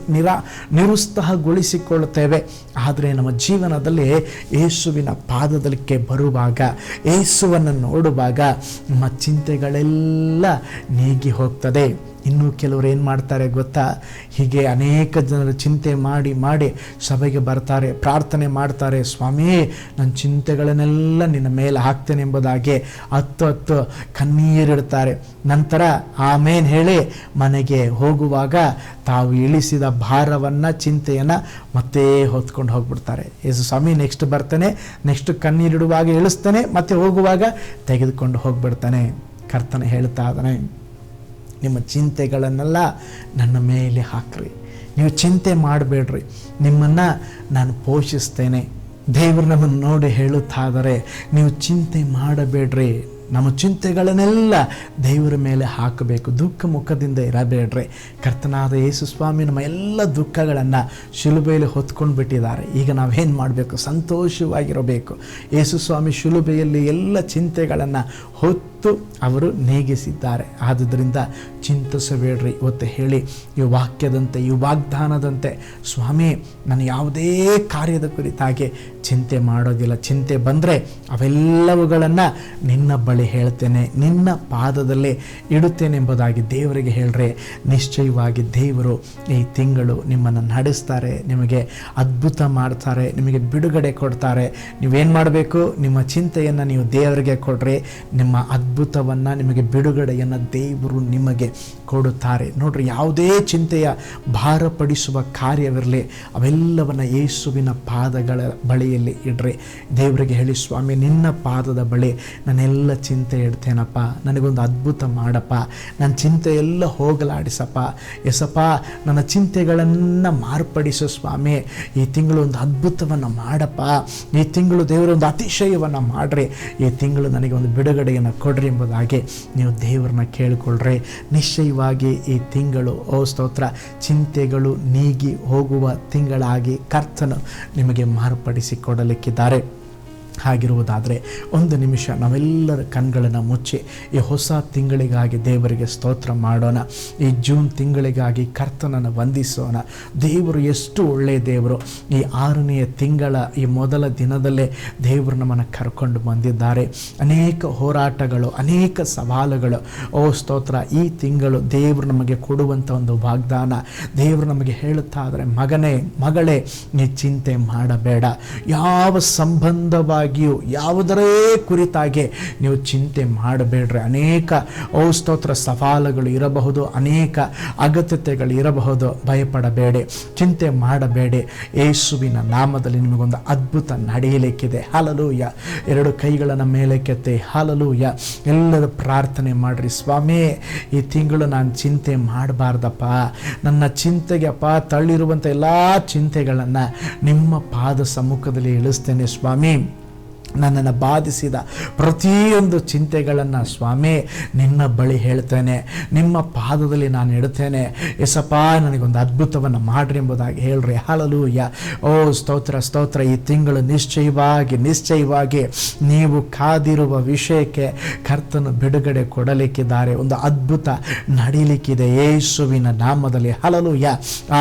A: ನಿರುತ್ಸಾಹಗೊಳಿಸಿಕೊಳ್ಳುತ್ತೇವೆ. ಆದರೆ ನಮ್ಮ ಜೀವನದಲ್ಲಿ ಯೇಸುವಿನ ಪಾದದಲ್ಲಿಕ್ಕೆ ಬರುವಾಗ, ಯೇಸುವನ್ನು ನೋಡುವಾಗ ನಮ್ಮ ಚಿಂತೆಗಳೆಲ್ಲ ನೀಗಿ ಹೋಗ್ತದೆ. ಇನ್ನೂ ಕೆಲವರು ಏನು ಮಾಡ್ತಾರೆ ಗೊತ್ತಾ? ಹೀಗೆ ಅನೇಕ ಜನರು ಚಿಂತೆ ಮಾಡಿ ಮಾಡಿ ಸಭೆಗೆ ಬರ್ತಾರೆ, ಪ್ರಾರ್ಥನೆ ಮಾಡ್ತಾರೆ, ಸ್ವಾಮಿ ನನ್ನ ಚಿಂತೆಗಳನ್ನೆಲ್ಲ ನಿನ್ನ ಮೇಲೆ ಹಾಕ್ತೇನೆ ಎಂಬುದಾಗಿ 10 ಕಣ್ಣೀರಿಡ್ತಾರೆ. ನಂತರ ಆಮೇನ್ ಹೇಳಿ ಮನೆಗೆ ಹೋಗುವಾಗ ತಾವು ಇಳಿಸಿದ ಭಾರವನ್ನು, ಚಿಂತೆಯನ್ನು ಮತ್ತೆ ಹೊತ್ಕೊಂಡು ಹೋಗ್ಬಿಡ್ತಾರೆ. ಯೇಸು ಸ್ವಾಮಿ ನೆಕ್ಸ್ಟ್ ಬರ್ತಾನೆ, ನೆಕ್ಸ್ಟ್ ಕಣ್ಣೀರಿಡುವಾಗ ಇಳಿಸ್ತಾನೆ, ಮತ್ತೆ ಹೋಗುವಾಗ ತೆಗೆದುಕೊಂಡು ಹೋಗ್ಬಿಡ್ತಾನೆ. ಕರ್ತನೆ ಹೇಳ್ತಾ ಇದ್ದಾನೆ, ನಿಮ್ಮ ಚಿಂತೆಗಳನ್ನೆಲ್ಲ ನನ್ನ ಮೇಲೆ ಹಾಕ್ರಿ, ನೀವು ಚಿಂತೆ ಮಾಡಬೇಡ್ರಿ, ನಿಮ್ಮನ್ನು ನಾನು ಪೋಷಿಸ್ತೇನೆ. ದೇವರು ನಮ್ಮನ್ನು ನೋಡಿ ಹೇಳುತ್ತಾ ಇದ್ದಾರೆ, ನೀವು ಚಿಂತೆ ಮಾಡಬೇಡ್ರಿ, ನಮ್ಮ ಚಿಂತೆಗಳನ್ನೆಲ್ಲ ದೇವರ ಮೇಲೆ ಹಾಕಬೇಕು. ದುಃಖ ಮುಖದಿಂದ ಇರಬೇಡ್ರಿ. ಕರ್ತನಾದ ಯೇಸು ಸ್ವಾಮಿ ನಮ್ಮ ಎಲ್ಲ ದುಃಖಗಳನ್ನು ಶಿಲುಬೆಯಲ್ಲಿ ಹೊತ್ಕೊಂಡು ಬಿಟ್ಟಿದ್ದಾರೆ. ಈಗ ನಾವೇನು ಮಾಡಬೇಕು? ಸಂತೋಷವಾಗಿರಬೇಕು. ಯೇಸು ಸ್ವಾಮಿ ಶಿಲುಬೆಯಲ್ಲಿ ಎಲ್ಲ ಚಿಂತೆಗಳನ್ನು ಹೊತ್ತು ಅವರು ನೀಗಿಸಿದ್ದಾರೆ. ಆದುದರಿಂದ ಚಿಂತಿಸಬೇಡ್ರಿ. ಇವತ್ತು ಹೇಳಿ, ಈ ವಾಕ್ಯದಂತೆ, ಈ ವಾಗ್ದಾನದಂತೆ, ಸ್ವಾಮಿ ನಾನು ಯಾವುದೇ ಕಾರ್ಯದ ಕುರಿತಾಗಿ ಚಿಂತೆ ಮಾಡೋದಿಲ್ಲ. ಚಿಂತೆ ಬಂದರೆ ಅವೆಲ್ಲವುಗಳನ್ನು ನಿನ್ನ ಬಳಿ ಹೇಳ್ತೇನೆ, ನಿನ್ನ ಪಾದದಲ್ಲೇ ಇಡುತ್ತೇನೆ ಎಂಬುದಾಗಿ ದೇವರಿಗೆ ಹೇಳ್ರೆ, ನಿಶ್ಚಯವಾಗಿ ದೇವರು ಈ ತಿಂಗಳು ನಿಮ್ಮನ್ನು ನಡೆಸ್ತಾರೆ, ನಿಮಗೆ ಅದ್ಭುತ ಮಾಡ್ತಾರೆ, ನಿಮಗೆ ಬಿಡುಗಡೆ ಕೊಡ್ತಾರೆ. ನೀವೇನು ಮಾಡಬೇಕು? ನಿಮ್ಮ ಚಿಂತೆಯನ್ನು ನೀವು ದೇವರಿಗೆ ಕೊಡ್ರಿ. ನಿಮ್ಮ ಅದ್ಭುತವನ್ನು, ನಿಮಗೆ ಬಿಡುಗಡೆಯನ್ನು ದೇವರು ನಿಮಗೆ ಕೊಡುತ್ತಾರೆ. ನೋಡ್ರಿ, ಯಾವುದೇ ಚಿಂತೆಯ ಭಾರಪಡಿಸುವ ಕಾರ್ಯವಿರಲಿ, ಅವೆಲ್ಲವನ್ನು ಯೇಸುವಿನ ಪಾದಗಳ ಬಳಿಯಲ್ಲಿ ಇಡ್ರಿ. ದೇವರಿಗೆ ಹೇಳಿ, ಸ್ವಾಮಿ ನಿನ್ನ ಪಾದದ ಬಳಿ ನಾನೆಲ್ಲ ಚಿಂತೆ ಇಡ್ತೇನಪ್ಪ, ನನಗೊಂದು ಅದ್ಭುತ ಮಾಡಪ್ಪ, ನನ್ನ ಚಿಂತೆ ಎಲ್ಲ ಹೋಗಲಾಡಿಸಪ್ಪ. ಎಸಪ್ಪ, ನನ್ನ ಚಿಂತೆಗಳನ್ನು ಮಾರ್ಪಡಿಸು ಸ್ವಾಮಿ. ಈ ತಿಂಗಳು ಒಂದು ಅದ್ಭುತವನ್ನು ಮಾಡಪ್ಪ. ಈ ತಿಂಗಳು ದೇವರೊಂದು ಅತಿಶಯವನ್ನು ಮಾಡ್ರಿ. ಈ ತಿಂಗಳು ನನಗೆ ಒಂದು ಬಿಡುಗಡೆಯನ್ನು ಕೊಡ್ರಿ ಎಂಬುದಾಗಿ ನೀವು ದೇವರನ್ನ ಕೇಳಿಕೊಳ್ಳ್ರಿ. ನಿಶ್ಚಯವಾಗಿ ಈ ತಿಂಗಳು, ಓ ಸ್ತೋತ್ರ, ಚಿಂತೆಗಳು ನೀಗಿ ಹೋಗುವ ತಿಂಗಳಾಗಿ ಕರ್ತನು ನಿಮಗೆ ಮಾರ್ಪಡಿಸಿ ಕೊಡಲಿಕ್ಕಿದ್ದಾರೆ. ಹಾಗಿರುವುದಾದರೆ ಒಂದು ನಿಮಿಷ ನಾವೆಲ್ಲರ ಕಣ್ಗಳನ್ನು ಮುಚ್ಚಿ ಈ ಹೊಸ ತಿಂಗಳಿಗಾಗಿ ದೇವರಿಗೆ ಸ್ತೋತ್ರ ಮಾಡೋಣ. ಈ ಜೂನ್ ತಿಂಗಳಿಗಾಗಿ ಕರ್ತನನ್ನು ವಂದಿಸೋಣ. ದೇವರು ಎಷ್ಟು ಒಳ್ಳೆಯ ದೇವರು. ಈ 6ನೆಯ ತಿಂಗಳ ಈ ಮೊದಲ ದಿನದಲ್ಲೇ ದೇವರು ನಮ್ಮನ್ನು ಕರ್ಕೊಂಡು ಬಂದಿದ್ದಾರೆ. ಅನೇಕ ಹೋರಾಟಗಳು, ಅನೇಕ ಸವಾಲುಗಳು. ಓ ಸ್ತೋತ್ರ, ಈ ತಿಂಗಳು ದೇವರು ನಮಗೆ ಕೊಡುವಂಥ ಒಂದು ವಾಗ್ದಾನ. ದೇವರು ನಮಗೆ ಹೇಳುತ್ತಾ ಇದ್ದಾರೆ, ಮಗನೇ, ಮಗಳೇ, ನೀ ಚಿಂತೆ ಮಾಡಬೇಡ. ಯಾವ ಸಂಬಂಧವಾಗಿ ಯಾವುದರೇ ಕುರಿತಾಗಿ ನೀವು ಚಿಂತೆ ಮಾಡಬೇಡ್ರಿ. ಅನೇಕ ಸ್ತೋತ್ರ ಸವಾಲುಗಳು ಇರಬಹುದು, ಅನೇಕ ಅಗತ್ಯತೆಗಳು ಇರಬಹುದು. ಭಯಪಡಬೇಡಿ, ಚಿಂತೆ ಮಾಡಬೇಡಿ. ಯೇಸುವಿನ ನಾಮದಲ್ಲಿ ನಿಮಗೊಂದು ಅದ್ಭುತ ನಡೆಯಲಿಕ್ಕಿದೆ. ಹಲ್ಲೆಲೂಯಾ. 2 ಕೈಗಳನ್ನು ಮೇಲೆ ಕೆತ್ತಿ ಹಲ್ಲೆಲೂಯಾ ಎಲ್ಲರೂ ಪ್ರಾರ್ಥನೆ ಮಾಡ್ರಿ. ಸ್ವಾಮಿ, ಈ ತಿಂಗಳು ನಾನು ಚಿಂತೆ ಮಾಡಬಾರ್ದಪ್ಪ. ನನ್ನ ಚಿಂತೆಗೆ ಅಪ್ಪ ತಳ್ಳಿರುವಂಥ ಎಲ್ಲ ಚಿಂತೆಗಳನ್ನು ನಿಮ್ಮ ಪಾದ ಸಮ್ಮುಖದಲ್ಲಿ ಇಳಿಸ್ತೇನೆ ಸ್ವಾಮಿ. ನನ್ನನ್ನು ಬಾಧಿಸಿದ ಪ್ರತಿಯೊಂದು ಚಿಂತೆಗಳನ್ನು ಸ್ವಾಮಿ ನಿನ್ನ ಬಳಿ ಹೇಳ್ತೇನೆ, ನಿಮ್ಮ ಪಾದದಲ್ಲಿ ನಾನು ಇಡ್ತೇನೆ. ಎಸಪ್ಪ, ನನಗೊಂದು ಅದ್ಭುತವನ್ನು ಮಾಡ್ರಿ ಎಂಬುದಾಗಿ ಹೇಳ್ರಿ. ಹಲ್ಲೆಲೂಯಾ. ಓ ಸ್ತೋತ್ರ, ಸ್ತೋತ್ರ. ಈ ತಿಂಗಳು ನಿಶ್ಚಯವಾಗಿ ನೀವು ಕಾದಿರುವ ವಿಷಯಕ್ಕೆ ಕರ್ತನು ಬಿಡುಗಡೆ ಕೊಡಲಿಕ್ಕಿದ್ದಾರೆ. ಒಂದು ಅದ್ಭುತ ನಡೀಲಿಕ್ಕಿದೆ ಯೇಸುವಿನ ನಾಮದಲ್ಲಿ. ಹಲ್ಲೆಲೂಯಾ.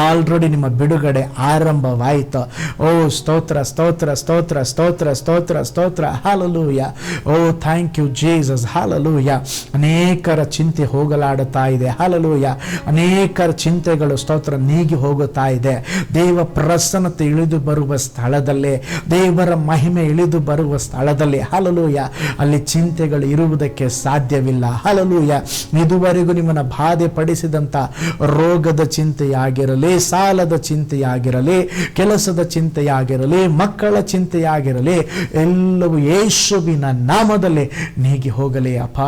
A: ಆಲ್ರೆಡಿ ನಿಮ್ಮ ಬಿಡುಗಡೆ ಆರಂಭವಾಯಿತು. ಓ ಸ್ತೋತ್ರ, ಸ್ತೋತ್ರ, ಸ್ತೋತ್ರ, ಸ್ತೋತ್ರ, ಸ್ತೋತ್ರ, ಸ್ತೋತ್ರ. Hallelujah. Oh thank you Jesus. Hallelujah. ಅನೇಕರ ಚಿಂತೆ ಹೋಗಲಾಡುತ್ತಾ ಇದೆ. ಹಲ್ಲೆಲೂಯಾ. ಅನೇಕರ ಚಿಂತೆಗಳು ಸ್ತೋತ್ರ ನೀಗಿ ಹೋಗುತ್ತಾ ಇದೆ. ದೇವ ಪ್ರಸನ್ನತೆ ಇಳಿದು ಬರುವ ಸ್ಥಳದಲ್ಲಿ, ದೇವರ ಮಹಿಮೆ ಇಳಿದು ಬರುವ ಸ್ಥಳದಲ್ಲಿ, ಹಲ್ಲೆಲೂಯಾ, ಅಲ್ಲಿ ಚಿಂತೆಗಳು ಇರುವುದಕ್ಕೆ ಸಾಧ್ಯವಿಲ್ಲ. ಹಲ್ಲೆಲೂಯಾ. ಇದುವರೆಗೂ ನಿಮ್ಮನ್ನು ಬಾಧೆ ಪಡಿಸಿದಂಥ ರೋಗದ ಚಿಂತೆಯಾಗಿರಲಿ, ಸಾಲದ ಚಿಂತೆಯಾಗಿರಲಿ, ಕೆಲಸದ ಚಿಂತೆಯಾಗಿರಲಿ, ಮಕ್ಕಳ ಚಿಂತೆಯಾಗಿರಲಿ, ಎಲ್ಲವೂ ಯೇಸುವಿನ ನಾಮದಲ್ಲಿ ನೀಗಿ ಹೋಗಲಿ. ಅಪ್ಪ,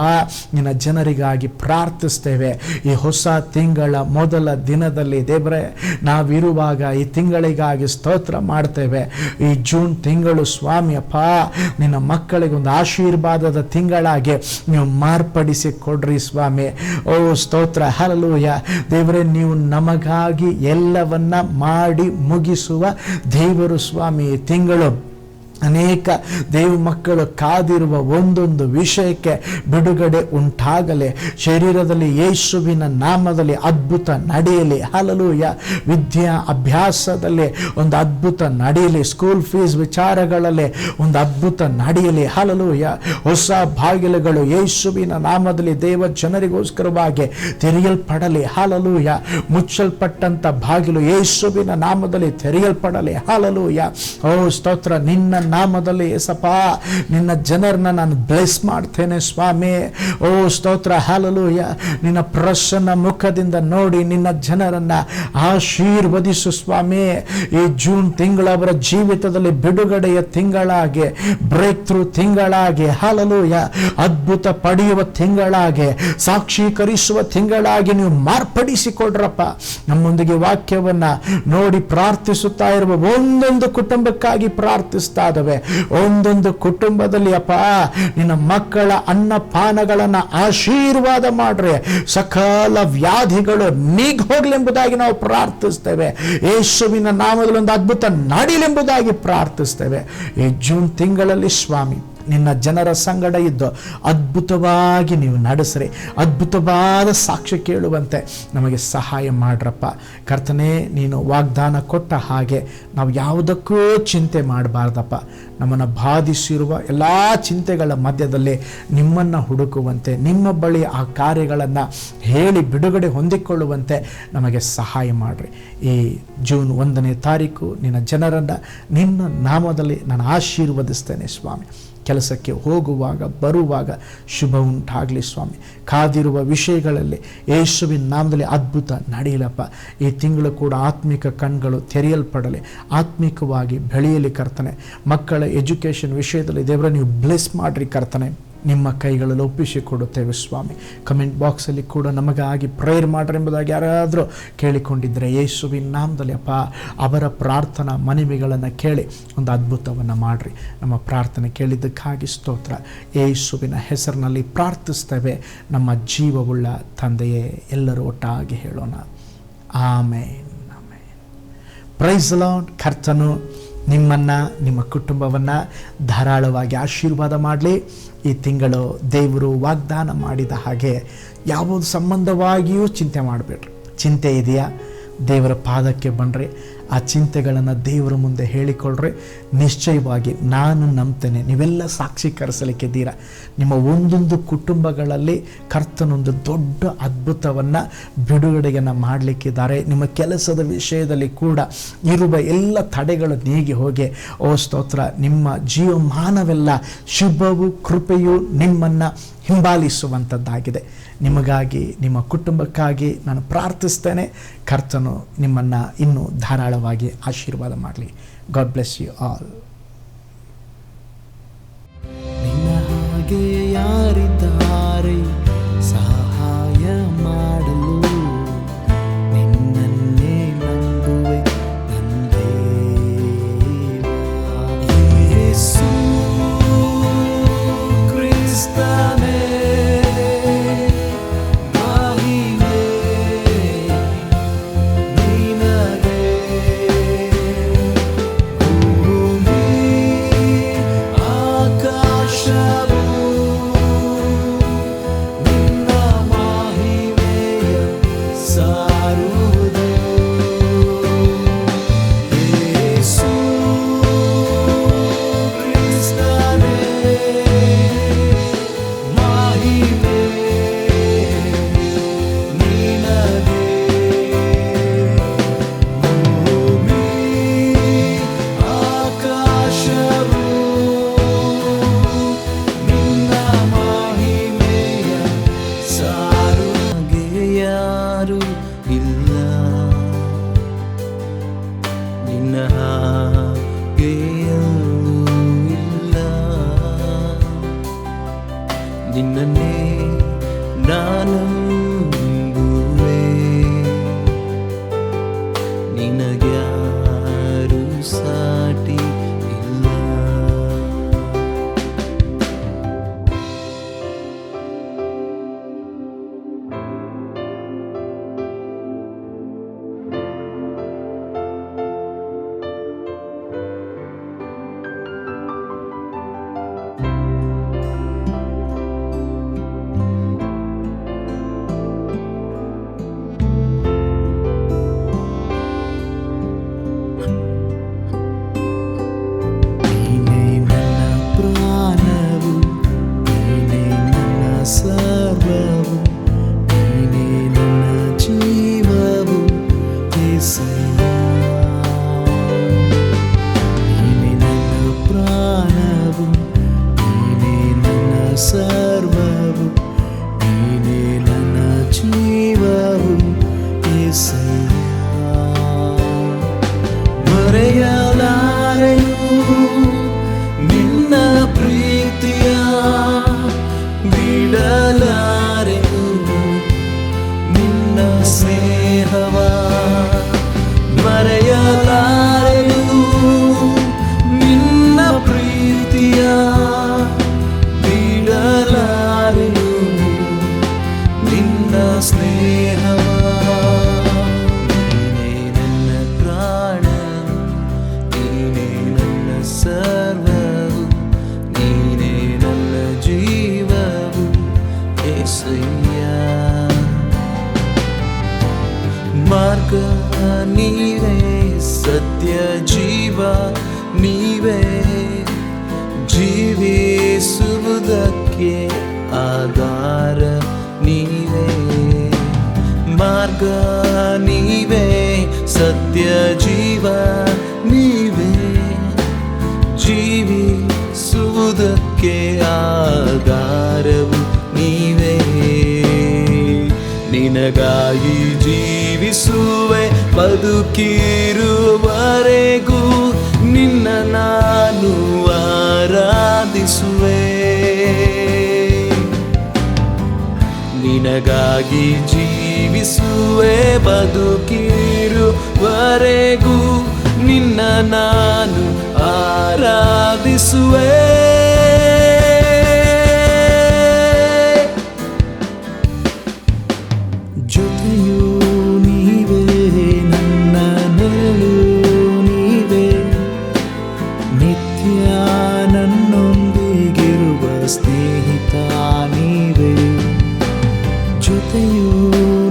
A: ನಿನ್ನ ಜನರಿಗಾಗಿ ಪ್ರಾರ್ಥಿಸ್ತೇವೆ. ಈ ಹೊಸ ತಿಂಗಳ ಮೊದಲ ದಿನದಲ್ಲಿ ದೇವರೇ, ನಾವಿರುವಾಗ ಈ ತಿಂಗಳಿಗಾಗಿ ಸ್ತೋತ್ರ ಮಾಡ್ತೇವೆ. ಈ ಜೂನ್ ತಿಂಗಳು ಸ್ವಾಮಿ ಅಪ್ಪ, ನಿನ್ನ ಮಕ್ಕಳಿಗೆ ಒಂದು ಆಶೀರ್ವಾದದ ತಿಂಗಳಾಗಿ ನೀವು ಮಾರ್ಪಡಿಸಿ ಕೊಡ್ರಿ ಸ್ವಾಮಿ. ಓ ಸ್ತೋತ್ರ. ಹಲ್ಲೆಲೂಯಾ. ದೇವರೇ, ನೀವು ನಮಗಾಗಿ ಎಲ್ಲವನ್ನ ಮಾಡಿ ಮುಗಿಸುವ ದೇವರು ಸ್ವಾಮಿ. ಈ ತಿಂಗಳು ಅನೇಕ ದೇವ ಮಕ್ಕಳು ಕಾದಿರುವ ಒಂದೊಂದು ವಿಷಯಕ್ಕೆ ಬಿಡುಗಡೆ ಉಂಟಾಗಲಿ. ಶರೀರದಲ್ಲಿ ಯೇಸುವಿನ ನಾಮದಲ್ಲಿ ಅದ್ಭುತ ನಡೆಯಲಿ. ಹಲ್ಲೆಲೂಯಾ. ವಿದ್ಯಾ ಅಭ್ಯಾಸದಲ್ಲಿ ಒಂದು ಅದ್ಭುತ ನಡೆಯಲಿ. ಸ್ಕೂಲ್ ಫೀಸ್ ವಿಚಾರಗಳಲ್ಲಿ ಒಂದು ಅದ್ಭುತ ನಡೆಯಲಿ. ಹಲ್ಲೆಲೂಯಾ. ಹೊಸ ಬಾಗಿಲುಗಳು ಯೇಸುವಿನ ನಾಮದಲ್ಲಿ ದೇವ ಜನರಿಗೋಸ್ಕರವಾಗಿ ತೆರೆಯಲ್ಪಡಲಿ. ಹಲ್ಲೆಲೂಯಾ. ಮುಚ್ಚಲ್ಪಟ್ಟಂತ ಬಾಗಿಲು ಯೇಸುವಿನ ನಾಮದಲ್ಲಿ ತೆರೆಯಲ್ಪಡಲಿ. ಹಲ್ಲೆಲೂಯಾ. ಓ ಸ್ತೋತ್ರ. ನಿನ್ನ ನಾಮದಲ್ಲಿ ಯೇಸಪ್ಪ, ನಿನ್ನ ಜನರನ್ನ ನಾನು ಬ್ಲೆಸ್ ಮಾಡ್ತೇನೆ ಸ್ವಾಮಿ. ಓ ಸ್ತೋತ್ರ. ಹಲ್ಲೆಲೂಯಾ. ನಿನ್ನ ಪ್ರಸನ್ನ ಮುಖದಿಂದ ನೋಡಿ ನಿನ್ನ ಜನರನ್ನ ಆಶೀರ್ವದಿಸು ಸ್ವಾಮಿ. ಈ ಜೂನ್ ತಿಂಗಳು ಅವರ ಜೀವಿತದಲ್ಲಿ ಬಿಡುಗಡೆಯ ತಿಂಗಳಾಗಿ, ಬ್ರೇಕ್ ಥ್ರೂ ತಿಂಗಳಾಗಿ, ಹಲ್ಲೆಲೂಯಾ, ಅದ್ಭುತ ಪಡೆಯುವ ತಿಂಗಳಾಗಿ, ಸಾಕ್ಷೀಕರಿಸುವ ತಿಂಗಳಾಗಿ ನೀವು ಮಾರ್ಪಡಿಸಿಕೊಡ್ರಪ್ಪ. ನಮ್ಮೊಂದಿಗೆ ವಾಕ್ಯವನ್ನ ನೋಡಿ ಪ್ರಾರ್ಥಿಸುತ್ತಾ ಇರುವ ಒಂದೊಂದು ಕುಟುಂಬಕ್ಕಾಗಿ ಪ್ರಾರ್ಥಿಸ್ತಾ ಇರ್ತವೆ. ಒಂದೊಂದು ಕುಟುಂಬದಲ್ಲಿ ಅಪ್ಪ ನಿನ್ನ ಮಕ್ಕಳ ಅನ್ನಪಾನಗಳನ್ನು ಆಶೀರ್ವಾದ ಮಾಡ್ರಿ. ಸಕಲ ವ್ಯಾಧಿಗಳು ನೀಗ್ ಹೋಗ್ಲೆಂಬುದಾಗಿ ನಾವು ಪ್ರಾರ್ಥಿಸ್ತೇವೆ. ಯೇಸುವಿನ ನಾಮದಲ್ಲಿ ಒಂದು ಅದ್ಭುತ ನಡೀಲೆಂಬುದಾಗಿ ಪ್ರಾರ್ಥಿಸ್ತೇವೆ. ಈ ಜೂನ್ ತಿಂಗಳಲ್ಲಿ ಸ್ವಾಮಿ ನಿನ್ನ ಜನರ ಸಂಗಡ ಇದ್ದು ಅದ್ಭುತವಾಗಿ ನೀವು ನಡೆಸ್ರಿ. ಅದ್ಭುತವಾದ ಸಾಕ್ಷ್ಯ ಕೇಳುವಂತೆ ನಮಗೆ ಸಹಾಯ ಮಾಡ್ರಪ್ಪ. ಕರ್ತನೇ, ನೀನು ವಾಗ್ದಾನ ಕೊಟ್ಟ ಹಾಗೆ ನಾವು ಯಾವುದಕ್ಕೂ ಚಿಂತೆ ಮಾಡಬಾರ್ದಪ್ಪ. ನಮ್ಮನ್ನು ಬಾಧಿಸಿರುವ ಎಲ್ಲ ಚಿಂತೆಗಳ ಮಧ್ಯದಲ್ಲಿ ನಿಮ್ಮನ್ನು ಹುಡುಕುವಂತೆ, ನಿಮ್ಮ ಬಳಿ ಆ ಕಾರ್ಯಗಳನ್ನು ಹೇಳಿ ಬಿಡುಗಡೆ ಹೊಂದಿಕೊಳ್ಳುವಂತೆ ನಮಗೆ ಸಹಾಯ ಮಾಡಿರಿ. ಈ ಜೂನ್ 1ನೇ ತಾರೀಕು ನಿನ್ನ ಜನರನ್ನು ನಿನ್ನ ನಾಮದಲ್ಲಿ ನಾನು ಆಶೀರ್ವದಿಸ್ತೇನೆ ಸ್ವಾಮಿ. ಕೆಲಸಕ್ಕೆ ಹೋಗುವಾಗ ಬರುವಾಗ ಶುಭ ಉಂಟಾಗಲಿ ಸ್ವಾಮಿ. ಕಾದಿರುವ ವಿಷಯಗಳಲ್ಲಿ ಯೇಸುವಿನ ನಾಮದಲ್ಲಿ ಅದ್ಭುತ ನಡೆಯಲಪ್ಪ. ಈ ತಿಂಗಳು ಕೂಡ ಆತ್ಮಿಕ ಕಣ್ಗಳು ತೆರೆಯಲ್ಪಡಲಿ, ಆತ್ಮಿಕವಾಗಿ ಬೆಳೆಯಲಿ ಕರ್ತನೆ. ಮಕ್ಕಳ ಎಜುಕೇಷನ್ ವಿಷಯದಲ್ಲಿ ದೇವರ ನೀವು ಬ್ಲೆಸ್ ಮಾಡಿರಿ ಕರ್ತನೆ. ನಿಮ್ಮ ಕೈಗಳಲ್ಲಿ ಒಪ್ಪಿಸಿಕೊಡುತ್ತೇವೆ ಸ್ವಾಮಿ. ಕಮೆಂಟ್ ಬಾಕ್ಸಲ್ಲಿ ಕೂಡ ನಮಗಾಗಿ ಪ್ರೇಯರ್ ಮಾಡ್ರಿ ಎಂಬುದಾಗಿ ಯಾರಾದರೂ ಕೇಳಿಕೊಂಡಿದ್ದರೆ ಯೇಸುವಿನ ನಾಮದಲ್ಲಿ ಅಪ್ಪ ಅವರ ಪ್ರಾರ್ಥನಾ ಮನವಿಗಳನ್ನು ಕೇಳಿ ಒಂದು ಅದ್ಭುತವನ್ನು ಮಾಡಿರಿ. ನಮ್ಮ ಪ್ರಾರ್ಥನೆ ಕೇಳಿದ್ದಕ್ಕಾಗಿ ಸ್ತೋತ್ರ. ಯೇಸುವಿನ ಹೆಸರಿನಲ್ಲಿ ಪ್ರಾರ್ಥಿಸ್ತೇವೆ ನಮ್ಮ ಜೀವವುಳ್ಳ ತಂದೆಯೇ. ಎಲ್ಲರೂ ಒಟ್ಟಾಗಿ ಹೇಳೋಣ, ಆಮೇನ್, ಆಮೇನ್. Price lord. ಕರ್ತನು ನಿಮ್ಮನ್ನು, ನಿಮ್ಮ ಕುಟುಂಬವನ್ನು ಧಾರಾಳವಾಗಿ ಆಶೀರ್ವಾದ ಮಾಡಲಿ. ಈ ತಿಂಗಳು ದೇವರು ವಾಗ್ದಾನ ಮಾಡಿದ ಹಾಗೆ ಯಾವುದು ಸಂಬಂಧವಾಗಿಯೂ ಚಿಂತೆ ಮಾಡಬೇಡ್ರಿ. ಚಿಂತೆ ಇದೆಯಾ? ದೇವರ ಪಾದಕ್ಕೆ ಬನ್ನಿರಿ. ಆ ಚಿಂತೆಗಳನ್ನು ದೇವರ ಮುಂದೆ ಹೇಳಿಕೊಳ್ಳ್ರಿ. ನಿಶ್ಚಯವಾಗಿ ನಾನು ನಂಬ್ತೇನೆ ನೀವೆಲ್ಲ ಸಾಕ್ಷೀಕರಿಸಲಿಕ್ಕಿದ್ದೀರಾ. ನಿಮ್ಮ ಒಂದೊಂದು ಕುಟುಂಬಗಳಲ್ಲಿ ಕರ್ತನೊಂದು ದೊಡ್ಡ ಅದ್ಭುತವನ್ನು, ಬಿಡುಗಡೆಯನ್ನು ಮಾಡಲಿಕ್ಕಿದ್ದಾರೆ. ನಿಮ್ಮ ಕೆಲಸದ ವಿಷಯದಲ್ಲಿ ಕೂಡ ಇರುವ ಎಲ್ಲ ತಡೆಗಳು ನೀಗಿ ಹೋಗಿ ಓ ಸ್ತೋತ್ರ, ನಿಮ್ಮ ಜೀವಮಾನವೆಲ್ಲ ಶುಭವು ಕೃಪೆಯು ನಿಮ್ಮನ್ನು ಹಿಂಬಾಲಿಸುವಂಥದ್ದಾಗಿದೆ. ನಿಮಗಾಗಿ, ನಿಮ್ಮ ಕುಟುಂಬಕ್ಕಾಗಿ ನಾನು ಪ್ರಾರ್ಥಿಸ್ತೇನೆ. ಕರ್ತನು ನಿಮ್ಮನ್ನು ಇನ್ನೂ ಧಾರಾಳವಾಗಿ ಆಶೀರ್ವಾದ ಮಾಡಲಿ. God bless you all. ನಿನ್ನ ಹಾಗೆ ಯಾರಿದ್ದಾರೆ ಸಹಾಯ ಮಾಡಲು? ನಿನ್ನನ್ನೇ ನಂಬುವೆ ನನ್ನ ದೇವ ಯೇಸು ಕ್ರಿಸ್ತನೇ.
B: ನಿನ್ನನ್ನೇ ನಾನಂಬುವೆ, ನಿನಗ್ಯಾರು ಸಾಟಿ ಇಲ್ಲ. ನೀವೇ, ಜೀವಿಸುವುದಕ್ಕೆ ಆಧಾರ ನೀವೇ, ಮಾರ್ಗ ನೀವೇ, ಸತ್ಯ ಜೀವ ನೀವೇ, ಜೀವಿಸುವುದಕ್ಕೆ ಆಧಾರವು ನೀವೇ. ನಿನಗಾಗಿ ಜೀವಿಸುವೆ ಬದುಕಿರುವವರೆಗೂ, ನಿನ್ನ ನಾನು ಆರಾಧಿಸುವೆ. ನಿನಗಾಗಿ ಜೀವಿಸುವೆ ಬದುಕಿರುವವರೆಗೂ, ನಿನ್ನ ನಾನು ಆರಾಧಿಸುವೆ. ಜೊತೆಯೂ ನೀವೇ, ನನ್ನ ನೆರಳು ನೀವೇ, ನಿತ್ಯ ನನ್ನೊಂದಿಗಿರುವ ಸ್ನೇಹಿತ ನೀವೇ. ಜೊತೆಯೂ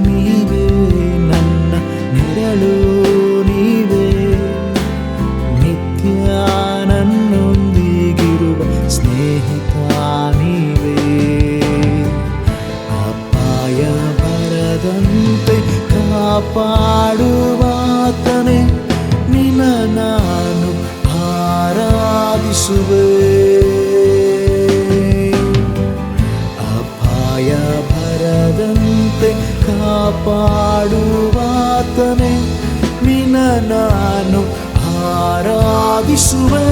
B: ನೀವೇ, ನನ್ನ ನೆರಳು ನೀವೇ, ನಿತ್ಯ ನನ್ನೊಂದಿಗಿರುವ ಸ್ನೇಹಿತ ನೀವೇ. ಅಪಾಯ ಬರದಂತೆ ಕಾಪಾಡುವಾತನೇ, ನಿನ್ನ ನಾನು ಆರಾಧಿಸುವೆ. ಅಪಾಯ ಬರದಂತೆ ಕಾಪಾಡುವಾತನೇ, ನಿನ್ನ ನಾನು ಆರಾಧಿಸುವೆ.